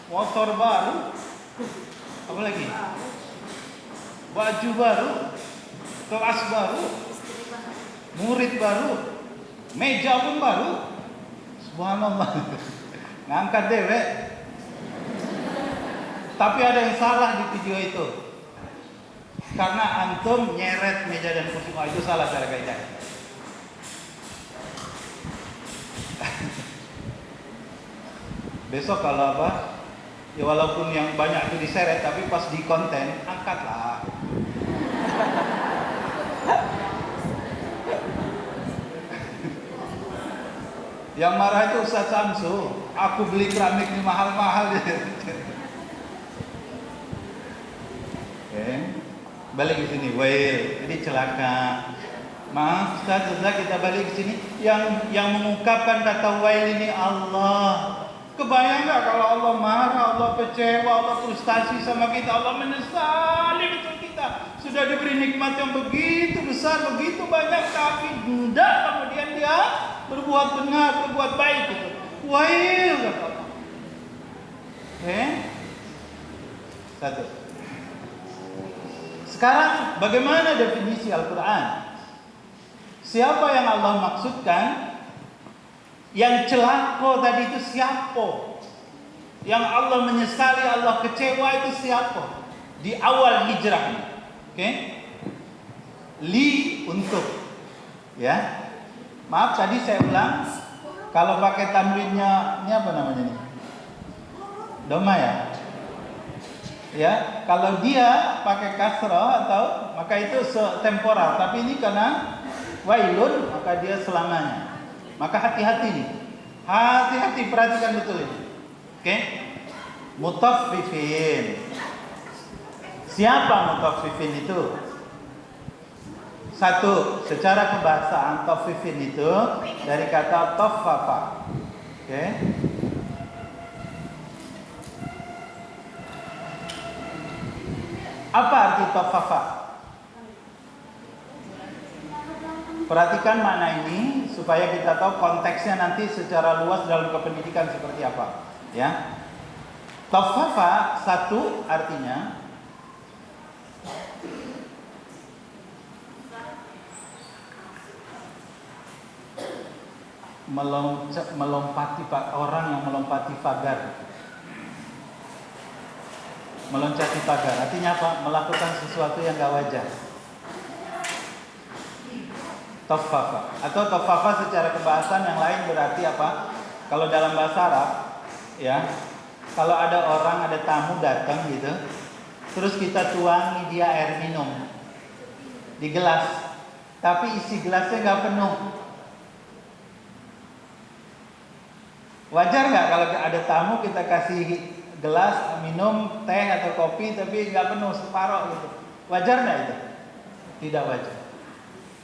Motor baru, apa lagi? Baju baru, kelas baru, murid baru, meja pun baru. Subhanallah. Ngangkat dewek. Tapi ada yang salah di video itu. Karena antum nyeret meja dan kursi, itu salah cara kaidah. Besok kalau apa? Ya walaupun yang banyak itu diseret, tapi pas di konten angkatlah. Yang marah itu Ustaz Samsu. Aku beli keramik ini mahal-mahal. Oke. Balik ke sini, wail. Jadi celaka. Maaf Ustaz, kita balik ke sini. Yang mengungkapkan kata wail ini Allah. Kebayang nggak kalau Allah marah, Allah kecewa, Allah frustasi sama kita, Allah menyesali betul kita. Sudah diberi nikmat yang begitu besar, begitu banyak, tapi tidak kemudian dia berbuat benar, berbuat baik gitu. Wail kata Allah. Satu. Sekarang bagaimana definisi Al-Quran? Siapa yang Allah maksudkan? Yang celaka tadi itu siapa? Yang Allah menyesali, Allah kecewa itu siapa? Di awal hijrah. Oke? Li untuk. Ya. Maaf tadi saya ulang. Kalau pakai tanwinnya, ini apa namanya nih? Doma ya? Ya, kalau dia pakai kasrah atau maka itu temporal, tapi ini karena wailun maka dia selamanya. Maka hati-hati nih. Hati-hati, perhatikan betul ini. Oke? Mutaffifin. Siapa mutaffifin itu? Satu, secara kebahasaan taffifin itu dari kata taffafa. Oke? Apa arti taffafa? Perhatikan makna ini supaya kita tahu konteksnya nanti secara luas dalam kependidikan seperti apa. Ya, taffafa satu artinya melompati orang yang melompati pagar. Meloncati pagar artinya apa? Melakukan sesuatu yang gak wajar. Taffafa atau taffafa secara kebahasan yang lain berarti apa? Kalau dalam bahasa Arab, ya, kalau ada orang, ada tamu datang gitu, terus kita tuangi dia air minum di gelas, tapi isi gelasnya nggak penuh. Wajar nggak kalau ada tamu kita kasih gelas minum teh atau kopi tapi nggak penuh, separuh gitu? Wajar nggak itu? Tidak wajar.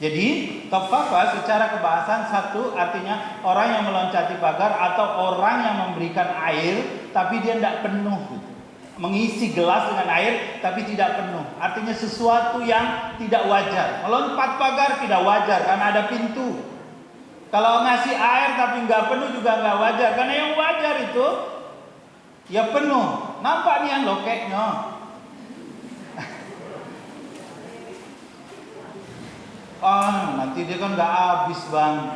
Jadi taffafa secara kebahasan satu artinya orang yang meloncati pagar atau orang yang memberikan air tapi dia tidak penuh gitu. Mengisi gelas dengan air tapi tidak penuh. Artinya sesuatu yang tidak wajar. Melompat pagar tidak wajar karena ada pintu. Kalau ngasih air tapi nggak penuh juga nggak wajar. Karena yang wajar itu ya penuh. Nampak nih yang lokeknya. Nanti dia kan nggak habis bang,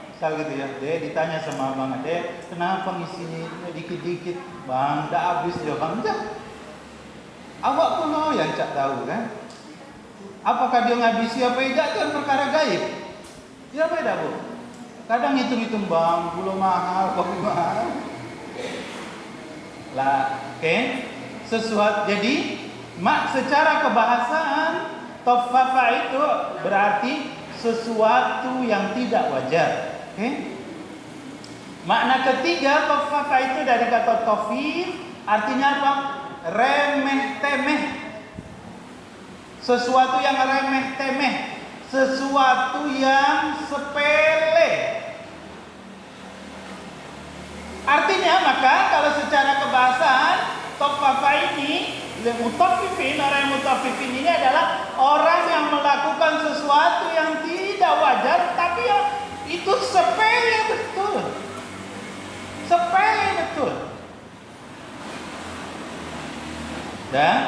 misal gitu ya. Dia ditanya sama abang, kenapa ngisinya dikit-dikit bang, nggak habis dia bang. Awak pun mau yang cak tahu kan? Apakah dia ngabisi apa enggak itu kan perkara gaib. Dia beda bu. Kadang hitung-hitung bang, gula mahal, kopi mahal. Lah, oke? Sesuatu. Jadi secara kebahasaan taffafa itu berarti sesuatu yang tidak wajar. Makna ketiga taffafa itu dari kata tafif, artinya apa? Remeh temeh. Sesuatu yang remeh temeh, sesuatu yang sepele. Artinya maka kalau secara kebahasaan taffafa ini mutaffifin, orang yang mutaffifin ini adalah orang yang melakukan sesuatu yang tidak wajar tapi yang itu sepele betul. Sepele betul. Dan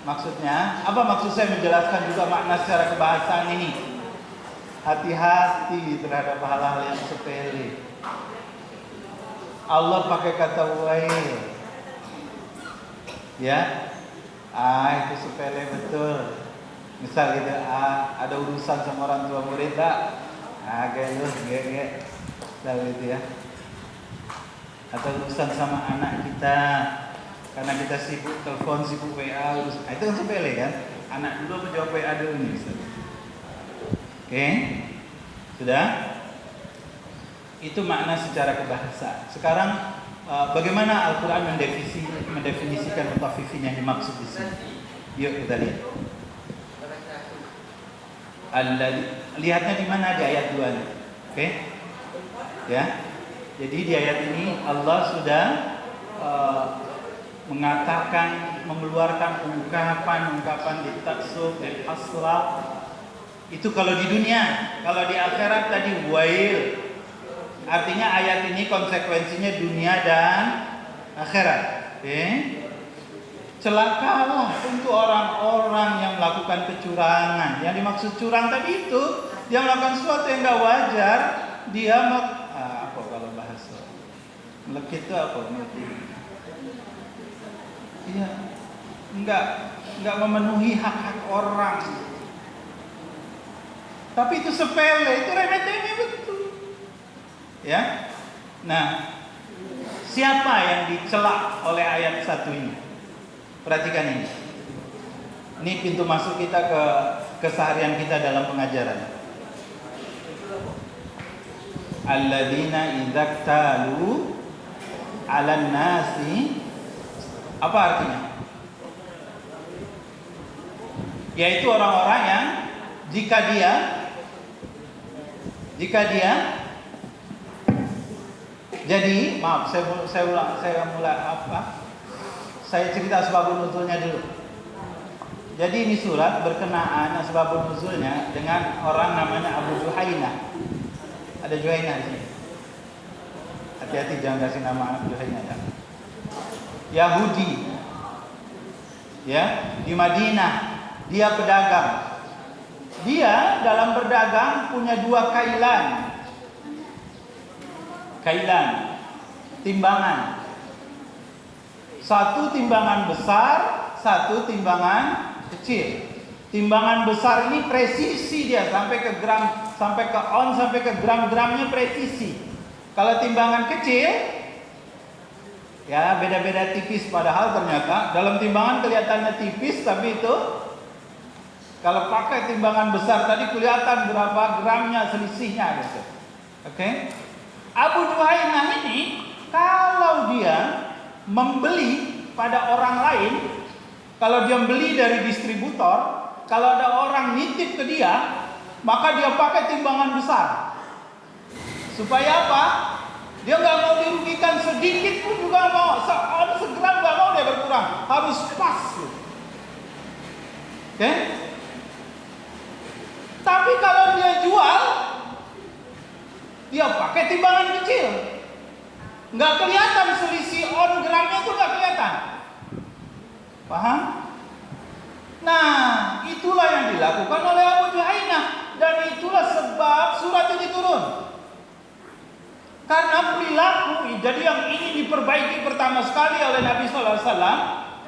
maksudnya, apa maksud saya menjelaskan juga makna secara kebahasaan ini? Hati-hati terhadap hal-hal yang sepele. Allah pakai kata wail. Ya. Itu sepele betul. Misal gitu, ada urusan sama orang tua murid tak? Gak. Tahu gitu ya. Atau urusan sama anak kita, karena kita sibuk telepon, sibuk WA, itu kan sepele kan? Anak dulu apa jawab WA dulu nih, Ustaz. Oke, sudah? Itu makna secara kebahasaan. Sekarang bagaimana Al-Quran mendefinisikan mutaffifin yang dimaksud di sini? Yuk kita lihat. Lihatnya di mana di ayat 2 nih. Oke? Ya. Jadi di ayat ini Allah sudah mengatakan, mengeluarkan ungkapan di taksub dan hasra. Itu kalau di dunia. Kalau di akhirat tadi wail. Artinya ayat ini konsekuensinya dunia dan akhirat. Oke? Celakalah untuk orang-orang yang melakukan kecurangan. Yang dimaksud curang tadi itu, dia melakukan sesuatu yang enggak wajar, dia apa kalau bahasa melekit itu apa? Iya, enggak memenuhi hak-hak orang. Tapi itu sepele, itu remeh-temeh betul. Ya. Nah, siapa yang dicela oleh ayat 1 ini? Perhatikan ini. Ini pintu masuk kita ke keseharian kita dalam pengajaran. Alladzina idzaktalu 'alan nasi. Apa artinya? Yaitu orang-orang yang jika dia jadi, maaf, saya mulai apa? Saya cerita sebab nuzulnya dulu. Jadi ini surat berkenaan sebab nuzulnya dengan orang namanya Abu Juhainah. Ada Juhainah di sini. Hati-hati jangan kasih nama Juhainah ya. Yahudi. Ya, di Madinah. Dia pedagang. Dia dalam berdagang punya 2 kailan, timbangan. Satu timbangan besar, satu timbangan kecil. Timbangan besar ini presisi dia sampai ke gram, sampai ke on, sampai ke gram-gramnya presisi. Kalau timbangan kecil, ya beda-beda tipis. Padahal ternyata dalam timbangan kelihatannya tipis, tapi itu kalau pakai timbangan besar tadi kelihatan berapa gramnya selisihnya gitu. Oke? Abu Juhainah ini kalau dia membeli pada orang lain, kalau dia beli dari distributor, kalau ada orang nitip ke dia, maka dia pakai timbangan besar. Supaya apa? Dia nggak mau dirugikan sedikit pun juga mau. Segram nggak mau dia berkurang, harus pas. Oke? Tapi kalau dia jual, dia pakai timbangan kecil. Nggak kelihatan selisih on gramnya itu nggak kelihatan. Paham? Nah, itulah yang dilakukan oleh Abu Juhainah. Dan itulah sebab surat ini turun. Karena perilaku, jadi yang ini diperbaiki pertama sekali oleh Nabi SAW.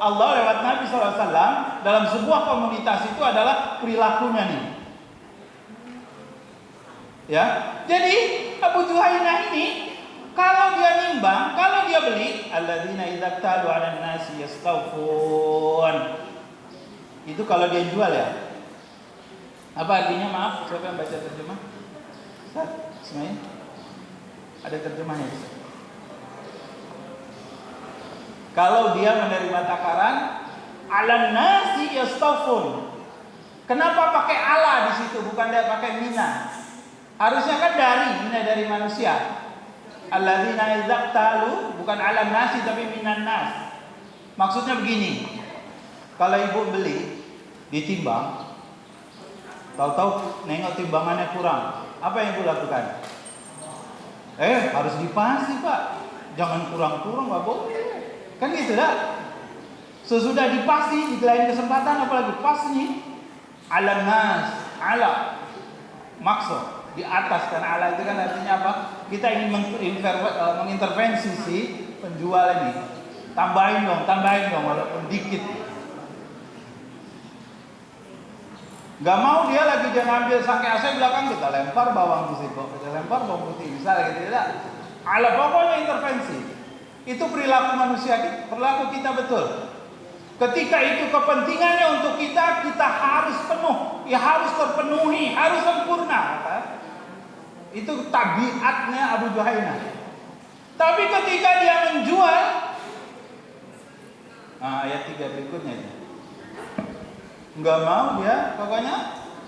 Allah lewat Nabi SAW dalam sebuah komunitas itu adalah perilakunya nih. Ya, jadi Abu Juhainah ini kalau dia nimbang, kalau dia beli, alladzina idzaktalu 'alan nasi yastawfun. Itu kalau dia jual ya. Apa artinya? Maaf, siapa yang baca terjemah? Ustaz Ismail? Ada terjemahnya. Kalau dia menerima takaran, 'alan nasi yastawfun. Kenapa pakai ala di situ, bukan dia pakai mina? Harusnya kan dari manusia. Alladzina idzaktalu bukan 'alan nasi tapi minan nas. Maksudnya begini. Kalau ibu beli ditimbang, tahu-tahu nengok timbangannya kurang. Apa yang ibu lakukan? Harus dipasi, Pak. Jangan kurang-kurang, Pak, boleh. Kan gitu dah. Sesudah dipasi di lain kesempatan apalagi pas nih. 'Alan nas, ala. Maksud di atas, kan ala itu kan artinya apa? Kita ingin mengintervensi si penjual ini. Tambahin dong walaupun dikit. Gak mau dia ngambil sangkai AC belakang, kita lempar bawang di situ, kita lempar bawang putih, misalnya gitu ya. Ala pokoknya intervensi. Itu perilaku manusia, perilaku kita betul. Ketika itu kepentingannya untuk kita harus penuh, ya harus terpenuhi, harus sempurna. Itu tabiatnya Abu Juhainah. Tapi ketika dia menjual, ayat 3 berikutnya itu, nggak mau dia, pokoknya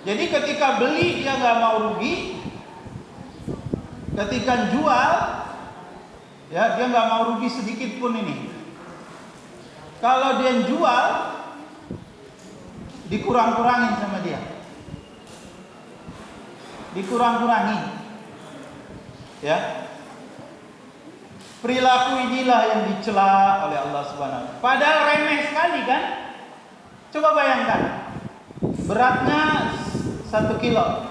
Jadi ketika beli dia nggak mau rugi, ketika jual ya dia nggak mau rugi sedikit pun ini. Kalau dia jual dikurang-kurangin sama dia, dikurang-kurangi, ya. Perilaku inilah yang dicela oleh Allah Subhanahu wa taala. Padahal remeh sekali kan? Coba bayangkan, beratnya 1 kilo,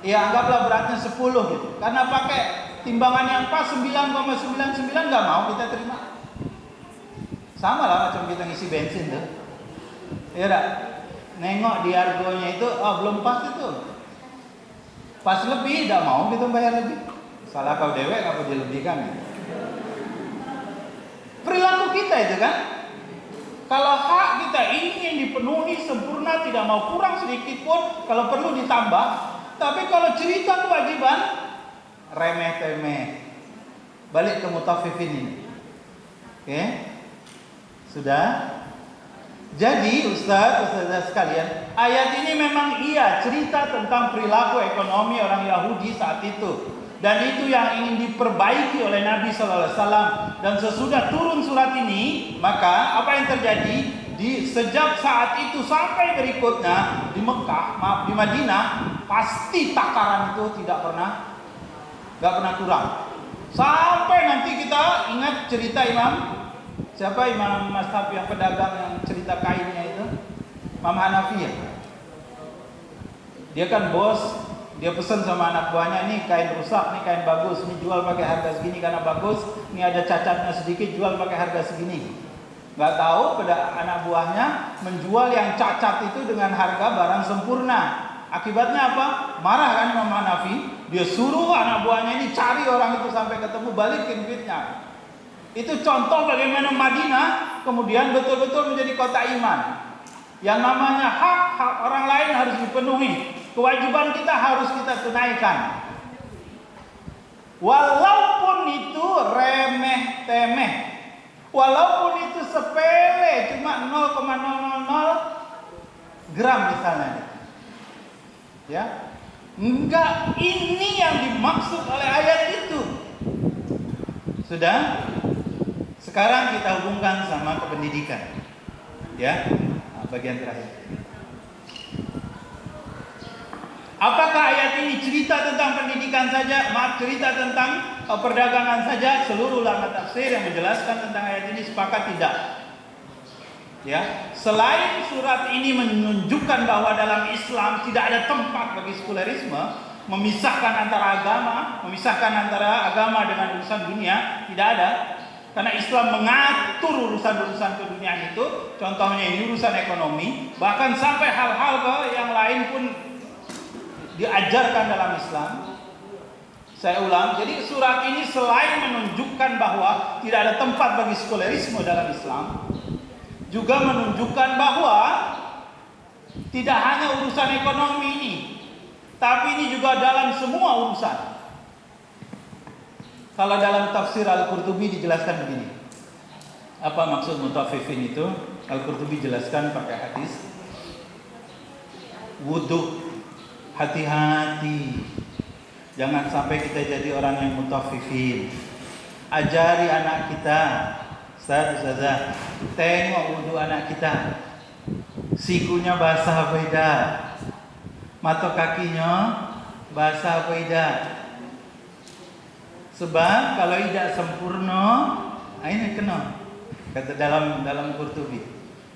ya anggaplah beratnya 10 gitu. Karena pakai timbangan yang pas 9,99 nggak mau kita terima. Sama lah macam kita ngisi bensin tuh, ya dah. Nengok di argonya itu, belum pas itu. Pas lebih, tidak mau kita bayar lebih. Salah kau dewek, apa dilebihkan? Gitu. Perilaku kita itu kan, kalau hak kita ingin dipenuhi sempurna, tidak mau kurang sedikit pun, kalau perlu ditambah. Tapi kalau cerita kewajiban, remeh-temeh. Balik ke mutaffifin ini. Oke? Sudah? Jadi Ustazah sekalian, ayat ini memang iya cerita tentang perilaku ekonomi orang Yahudi saat itu. Dan itu yang ingin diperbaiki oleh Nabi Sallallahu Alaihi Wasallam. Dan sesudah turun surat ini, maka apa yang terjadi sejak saat itu sampai berikutnya di Mekah, di Madinah, pasti takaran itu nggak pernah kurang. Sampai nanti kita ingat cerita siapa Imam Mazhab yang pedagang yang cerita kainnya itu, Imam Hanafi ya. Dia kan bos. Dia pesan sama anak buahnya, ini kain rusak, ini kain bagus, ini jual pakai harga segini karena bagus, ini ada cacatnya sedikit, jual pakai harga segini. Gak tahu pada anak buahnya menjual yang cacat itu dengan harga barang sempurna. Akibatnya apa? Marah kan Imam Hanafi. Dia suruh anak buahnya ini cari orang itu sampai ketemu, balikin duitnya. Itu contoh bagaimana Madinah kemudian betul-betul menjadi kota iman. Yang namanya hak orang lain harus dipenuhi. Kewajiban kita harus kita tunaikan. Walaupun itu remeh-temeh. Walaupun itu sepele, cuma 0,000 gram misalnya. Ya. Enggak, ini yang dimaksud oleh ayat itu. Sudah? Sekarang kita hubungkan sama kependidikan. Ya. Bagian terakhir. Apakah ayat ini cerita tentang pendidikan saja? Cerita tentang perdagangan saja? Seluruh ulama tafsir yang menjelaskan tentang ayat ini sepakat tidak. Ya, selain surat ini menunjukkan bahwa dalam Islam tidak ada tempat bagi sekulerisme, memisahkan antara agama dengan urusan dunia, tidak ada. Karena Islam mengatur urusan-urusan keduniaan itu, contohnya ini urusan ekonomi, bahkan sampai hal-hal yang lain pun diajarkan dalam Islam. Saya ulang, jadi surat ini selain menunjukkan bahwa tidak ada tempat bagi sekulerisme dalam Islam, juga menunjukkan bahwa tidak hanya urusan ekonomi ini, tapi ini juga dalam semua urusan. Kalau dalam tafsir Al-Qurtubi dijelaskan begini. Apa maksud mutaffifin itu? Al-Qurtubi jelaskan pakai hadis. Wudu, hati-hati. Jangan sampai kita jadi orang yang mutaffifin. Ajari anak kita, Ustazah, tengok wudu anak kita. Sikunya basah apa tidak? Mata kakinya basah apa tidak? Sebab kalau tidak sempurna, ini kena. Kata dalam Qurtubi.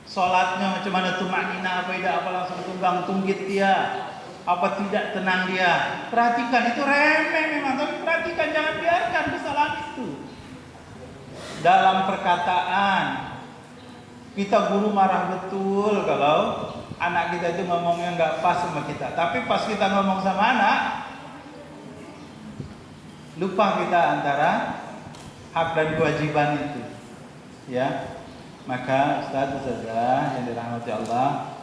Salatnya macam mana tumaknina apa tidak, apa langsung tunggang tunggit dia, apa tidak tenang dia. Perhatikan, itu remeh memang, tapi perhatikan, jangan biarkan kesalahan itu. Dalam perkataan, kita guru marah betul kalau anak kita itu ngomongnya nggak pas sama kita. Tapi pas kita ngomong sama anak, lupa kita antara hak dan kewajiban itu, ya. Maka Ustazah yang dirahmati Allah,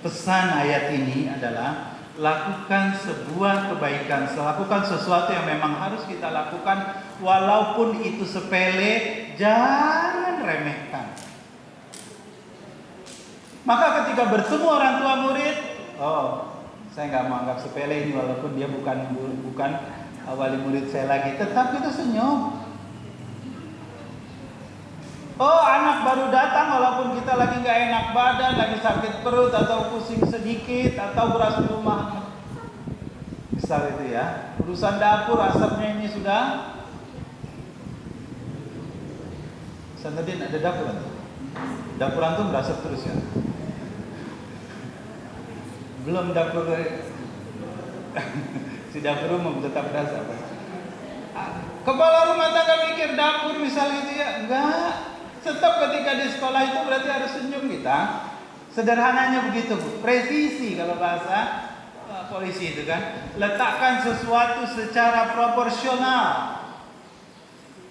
pesan ayat ini adalah lakukan sebuah kebaikan, lakukan sesuatu yang memang harus kita lakukan, walaupun itu sepele, jangan remehkan. Maka ketika bertemu orang tua murid, Saya nggak mau anggap sepele ini, walaupun dia bukan wali murid saya lagi, tetap kita senyum. Oh, anak baru datang walaupun kita lagi nggak enak badan, lagi sakit perut atau pusing sedikit atau beras rumah, misal itu ya, urusan dapur asapnya ini sudah. Sanadin ada dapur antum? Dapur antum berasap terus ya? Belum dapur si dapur umum tetap berasap. Kepala rumah tangga mikir dapur misal gitu ya? Enggak. Tetap ketika di sekolah itu berarti harus senyum kita. Sederhananya begitu, Bu. Presisi kalau bahasa polisi itu kan. Letakkan sesuatu secara proporsional.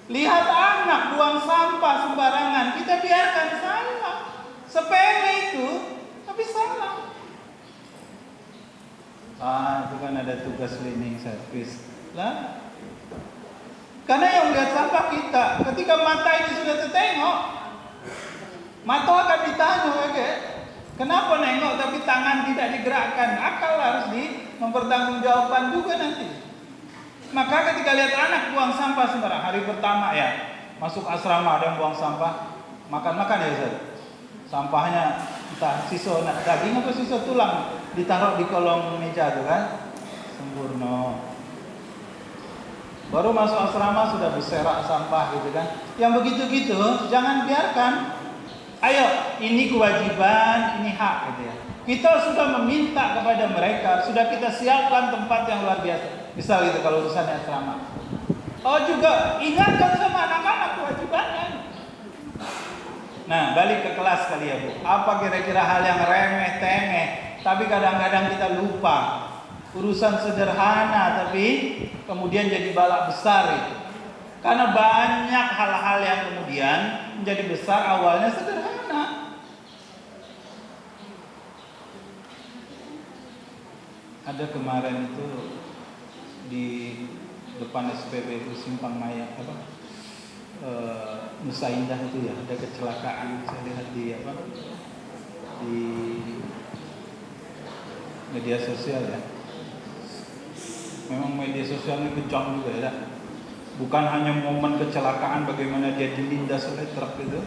Lihat anak buang sampah sembarangan, kita biarkan salah. Sepele itu, tapi salah. Itu kan ada tugas cleaning service lah. Karena yang lihat sampah kita, ketika mata ini sudah tertengok, mata akan ditanya, oke? Kenapa nengok tapi tangan tidak digerakkan? Akal harus mempertanggungjawabkan juga nanti. Maka ketika lihat anak buang sampah sembarang, hari pertama ya, masuk asrama ada yang buang sampah, makan ya Ustaz. Sampahnya entah sisa daging atau sisa tulang ditaruh di kolong meja tuh kan, sempurna. Baru masuk asrama sudah berserak sampah gitu kan. Yang begitu-gitu jangan biarkan. Ayo, ini kewajiban, ini hak gitu ya. Kita sudah meminta kepada mereka, sudah kita siapkan tempat yang luar biasa. Misal gitu kalau urusannya asrama. Oh juga ingatkan sama anak-anak kewajibannya. Nah, balik ke kelas kali ya Bu. Apa kira-kira hal yang remeh-temeh tapi kadang-kadang kita lupa. Urusan sederhana tapi kemudian jadi balak besar itu. Karena banyak hal-hal yang kemudian menjadi besar awalnya sederhana. Ada kemarin itu di depan SPBU Simpang Maya Nusa Indah itu ya, ada kecelakaan saya lihat di di media sosial ya. Memang media sosial ini kencang juga ya. Bukan hanya momen kecelakaan bagaimana dia dilindas oleh truk itu,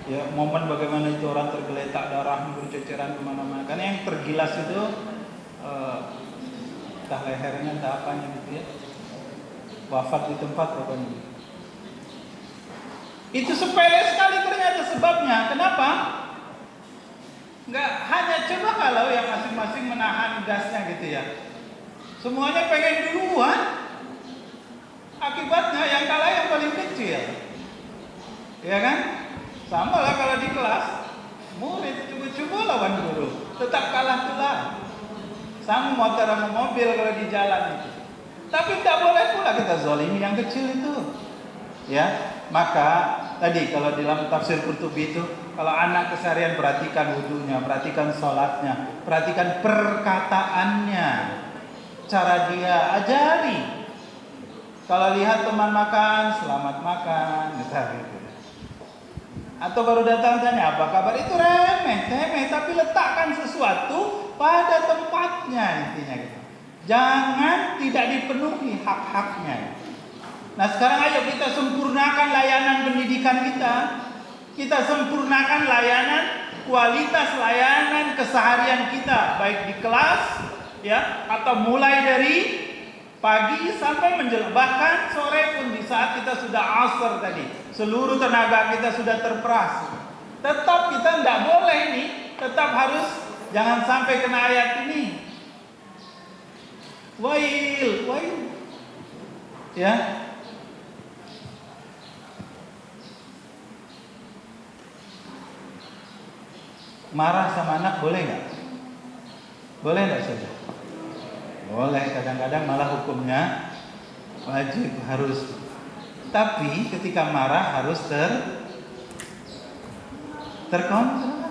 ya momen bagaimana itu orang tergeletak darah berceceran kemana-mana. Karena yang tergilas itu entah lehernya entah apanya gitu ya, wafat di tempat pokoknya. Itu sepele sekali ternyata sebabnya. Kenapa? Nggak hanya coba kalau yang masing-masing menahan gasnya gitu ya. Semuanya pengen duluan. Akibatnya yang kalah yang paling kecil. Ya kan? Sama lah kalau di kelas. Murid coba-coba lawan guru. Tetap kalah pula. Sama motor sama mobil kalau di jalan itu. Tapi tidak boleh pula kita zalimi yang kecil itu. Ya, maka tadi kalau di dalam tafsir Qurtubi itu, kalau anak keseharian perhatikan wudunya, perhatikan sholatnya, perhatikan perkataannya, cara dia ajari. Kalau lihat teman makan, selamat makan, misalnya gitu. Atau baru datang tanya apa kabar, itu remeh, tapi letakkan sesuatu pada tempatnya intinya gitu. Jangan tidak dipenuhi hak-haknya. Nah sekarang ayo kita sempurnakan layanan pendidikan kita. Kita sempurnakan layanan, kualitas layanan keseharian kita, baik di kelas ya, atau mulai dari pagi sampai menjelang, bahkan sore pun di saat kita sudah asar tadi, seluruh tenaga kita sudah terperas. Tetap kita tidak boleh nih, tetap harus jangan sampai kena ayat ini. Wail, ya. Marah sama anak boleh nggak? Boleh nggak saja? Boleh, kadang-kadang malah hukumnya wajib, harus. Tapi ketika marah harus terkontrol.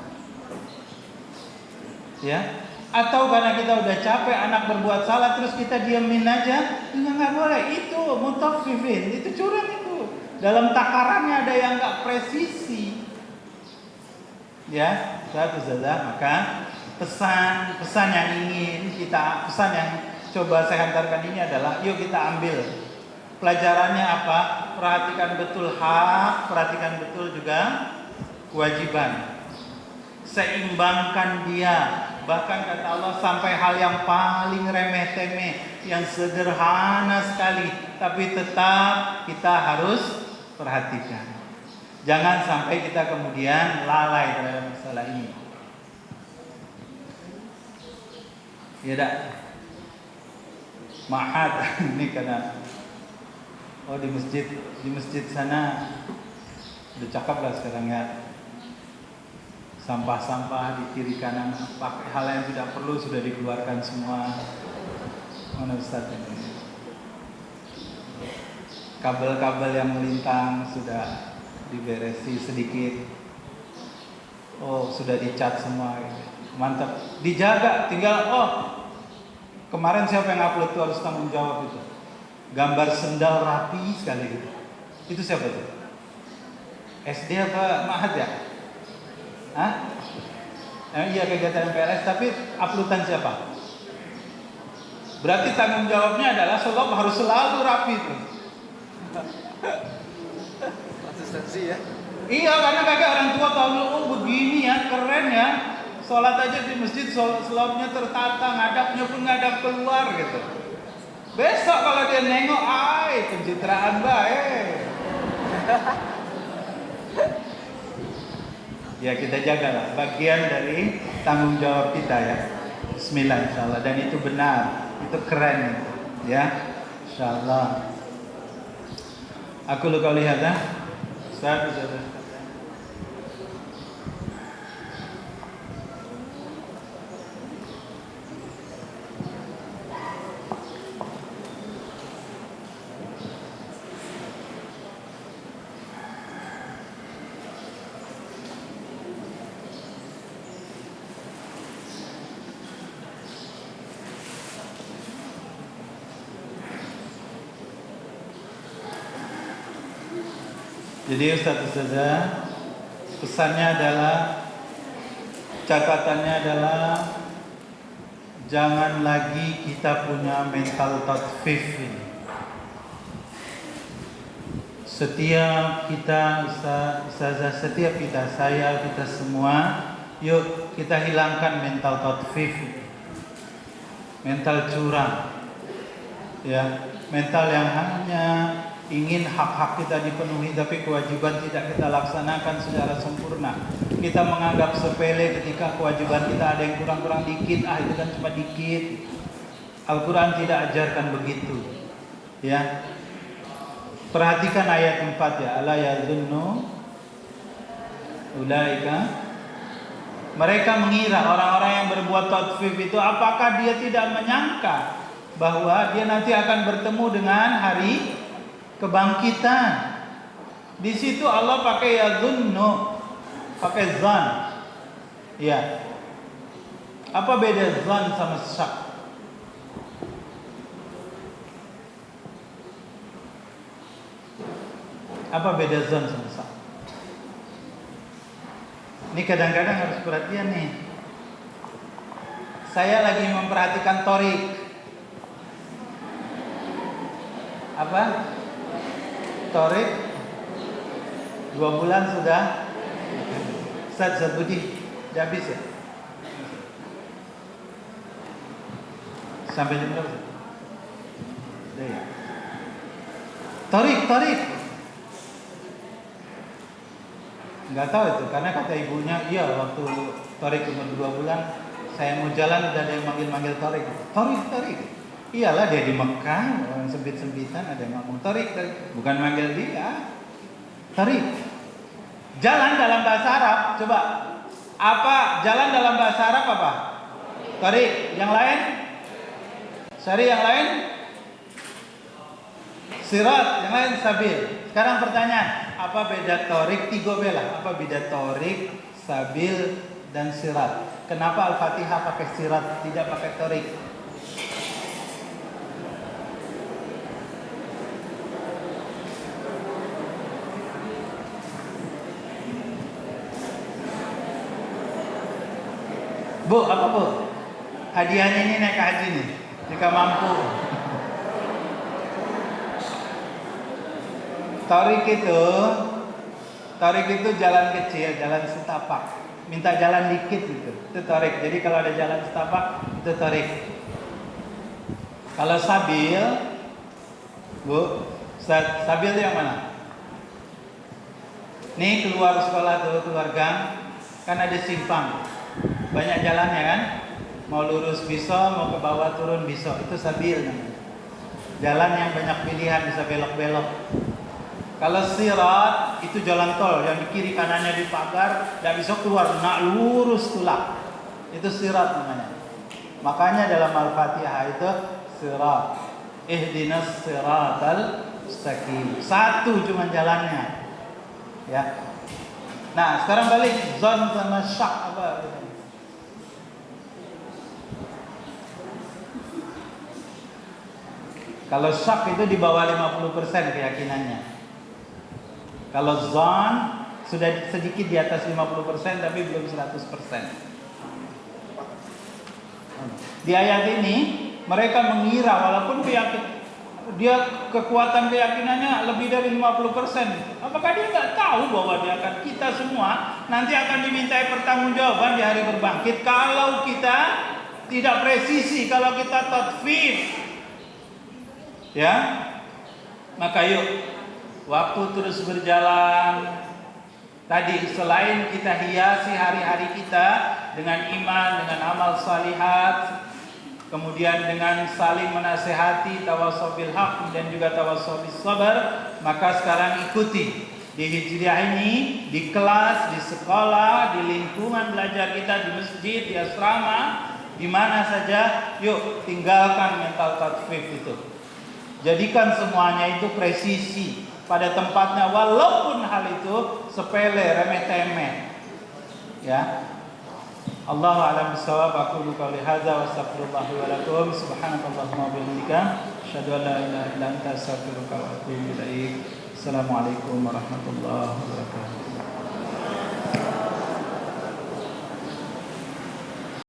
Ya. Atau karena kita udah capek anak berbuat salah terus kita diamin aja, juga nggak boleh. Itu mutaffifin, itu curang itu. Dalam takarannya ada yang nggak presisi. Ya, satu saja. Maka pesan yang ingin kita, pesan yang coba saya hantarkan ini adalah, yuk kita ambil pelajarannya apa? Perhatikan betul hak, perhatikan betul juga kewajiban. Seimbangkan dia. Bahkan kata Allah sampai hal yang paling remeh-temeh, yang sederhana sekali, tapi tetap kita harus perhatikan. Jangan sampai kita kemudian lalai terhadap masalah ini. Ya dak. Ma'had ini karena di masjid sana udah cakep lah sekarang ya. Sampah-sampah di kiri kanan, pakai hal yang tidak perlu sudah dikeluarkan semua. Mana Ustaz ini? Kabel-kabel yang melintang sudah diberesi sedikit. Oh, sudah dicat semua. Mantap. Dijaga, tinggal kemarin siapa yang upload itu harus tanggung jawab itu. Gambar sendal rapi sekali gitu. Itu siapa tuh? SD apa Ma'had ya? Hah? Iya kegiatan PLS, tapi uploadan siapa? Berarti tanggung jawabnya adalah sholat harus selalu rapi itu. Konsistensi ya. Iya, karena kakek orang tua tahu begini ya, keren ya. Sholat aja di masjid, sholatnya tertata, ngadapnya pun ngadap keluar gitu. Besok kalau dia nengok, pencitraan baik. Ya kita jagalah, bagian dari tanggung jawab kita ya. Bismillah insyaallah, dan itu benar, itu keren ya. Insyaallah. Aku qauli hadza. Ustaz. Jadi Ustazah, pesannya adalah, catatannya adalah, jangan lagi kita punya mental tatfif ini. Setiap kita, Ustazah, setiap kita, saya, kita semua, yuk kita hilangkan mental tatfif, mental curang, ya, mental yang hanya ingin hak-hak kita dipenuhi tapi kewajiban tidak kita laksanakan secara sempurna. Kita menganggap sepele ketika kewajiban kita ada yang kurang-kurang dikit, itu kan cuma dikit. Al-Quran tidak ajarkan begitu. Ya. Perhatikan ayat 4 ya. Ala yazunnu ulaika, mereka mengira, orang-orang yang berbuat tatfif itu, apakah dia tidak menyangka bahwa dia nanti akan bertemu dengan hari kebangkitan. Di situ Allah pakai yazunnu, pakai zan. Ya. Apa beda zan sama syak? Apa beda zan sama syak? Ini kadang-kadang harus perhatian nih. Saya lagi memperhatikan Torik. Apa? Torik 2 bulan sudah. Ustaz Budi, udah habis ya? Sampai jam berapa? Udah ya? Torik. Nggak tahu itu, karena kata ibunya, iya waktu Torik umur 2 bulan, saya mau jalan udah ada yang manggil Torik. Torik. Iyalah dia di Mekah, orang sempit-sempitan ada yang ngomong Torik, bukan manggil dia. Torik. Jalan dalam bahasa Arab, coba. Apa jalan dalam bahasa Arab apa? Torik. Yang lain? Syari yang lain? Sirat, yang lain sabil. Sekarang pertanyaan, apa beda Torik, Tigobela? Apa beda Torik, Sabil, dan Sirat? Kenapa Al-Fatihah pakai Sirat, tidak pakai Torik? Bu, apa bu? Hadiahnya ini naik haji nih, jika mampu. Tarik itu jalan kecil, jalan setapak. Minta jalan dikit gitu, itu tarik. Jadi kalau ada jalan setapak, itu tarik. Kalau sabil, bu, sabil itu yang mana? Nih keluar sekolah tuh, keluar gang, kan ada simpang, banyak jalannya kan? Mau lurus bisa, mau ke bawah turun bisa, itu sabil namanya. Jalan yang banyak pilihan, bisa belok-belok. Kalau sirat itu jalan tol yang di kiri kanannya dipagar, tidak bisa keluar, nak lurus tulak. Itu sirat namanya. Makanya dalam Al-Fatihah itu sirat. Ihdinas siratal mustaqim. Satu cuma jalannya. Ya. Nah, sekarang balik zon sama syak apa? Kalau syak itu di bawah 50% keyakinannya. Kalau zon sudah sedikit di atas 50% tapi belum 100%. Di ayat ini mereka mengira walaupun kekuatan keyakinannya lebih dari 50%. Apakah dia nggak tahu bahwa kita semua nanti akan dimintai pertanggungjawaban di hari berbangkit kalau kita tidak presisi, kalau kita tatfif. Ya. Maka yuk, waktu terus berjalan. Tadi selain kita hiasi hari-hari kita dengan iman, dengan amal salihat, kemudian dengan saling menasehati, tawassaw bil haq dan juga tawassaw bis sabar, maka sekarang ikuti di Hijriah ini, di kelas, di sekolah, di lingkungan belajar kita, di masjid, di asrama, di mana saja, yuk tinggalkan mental tatfif itu. Jadikan semuanya itu presisi pada tempatnya, walaupun hal itu sepele, remeh-temeh. Ya. Allahu a'lam bishawab. Aqulu qouli hadza wa astaghfirullah wa lakum. Subhanakallahumma wa bihamdika asyhadu an la ilaha illa anta astaghfiruka wa atubu ilaik. Assalamualaikum warahmatullahi wabarakatuh.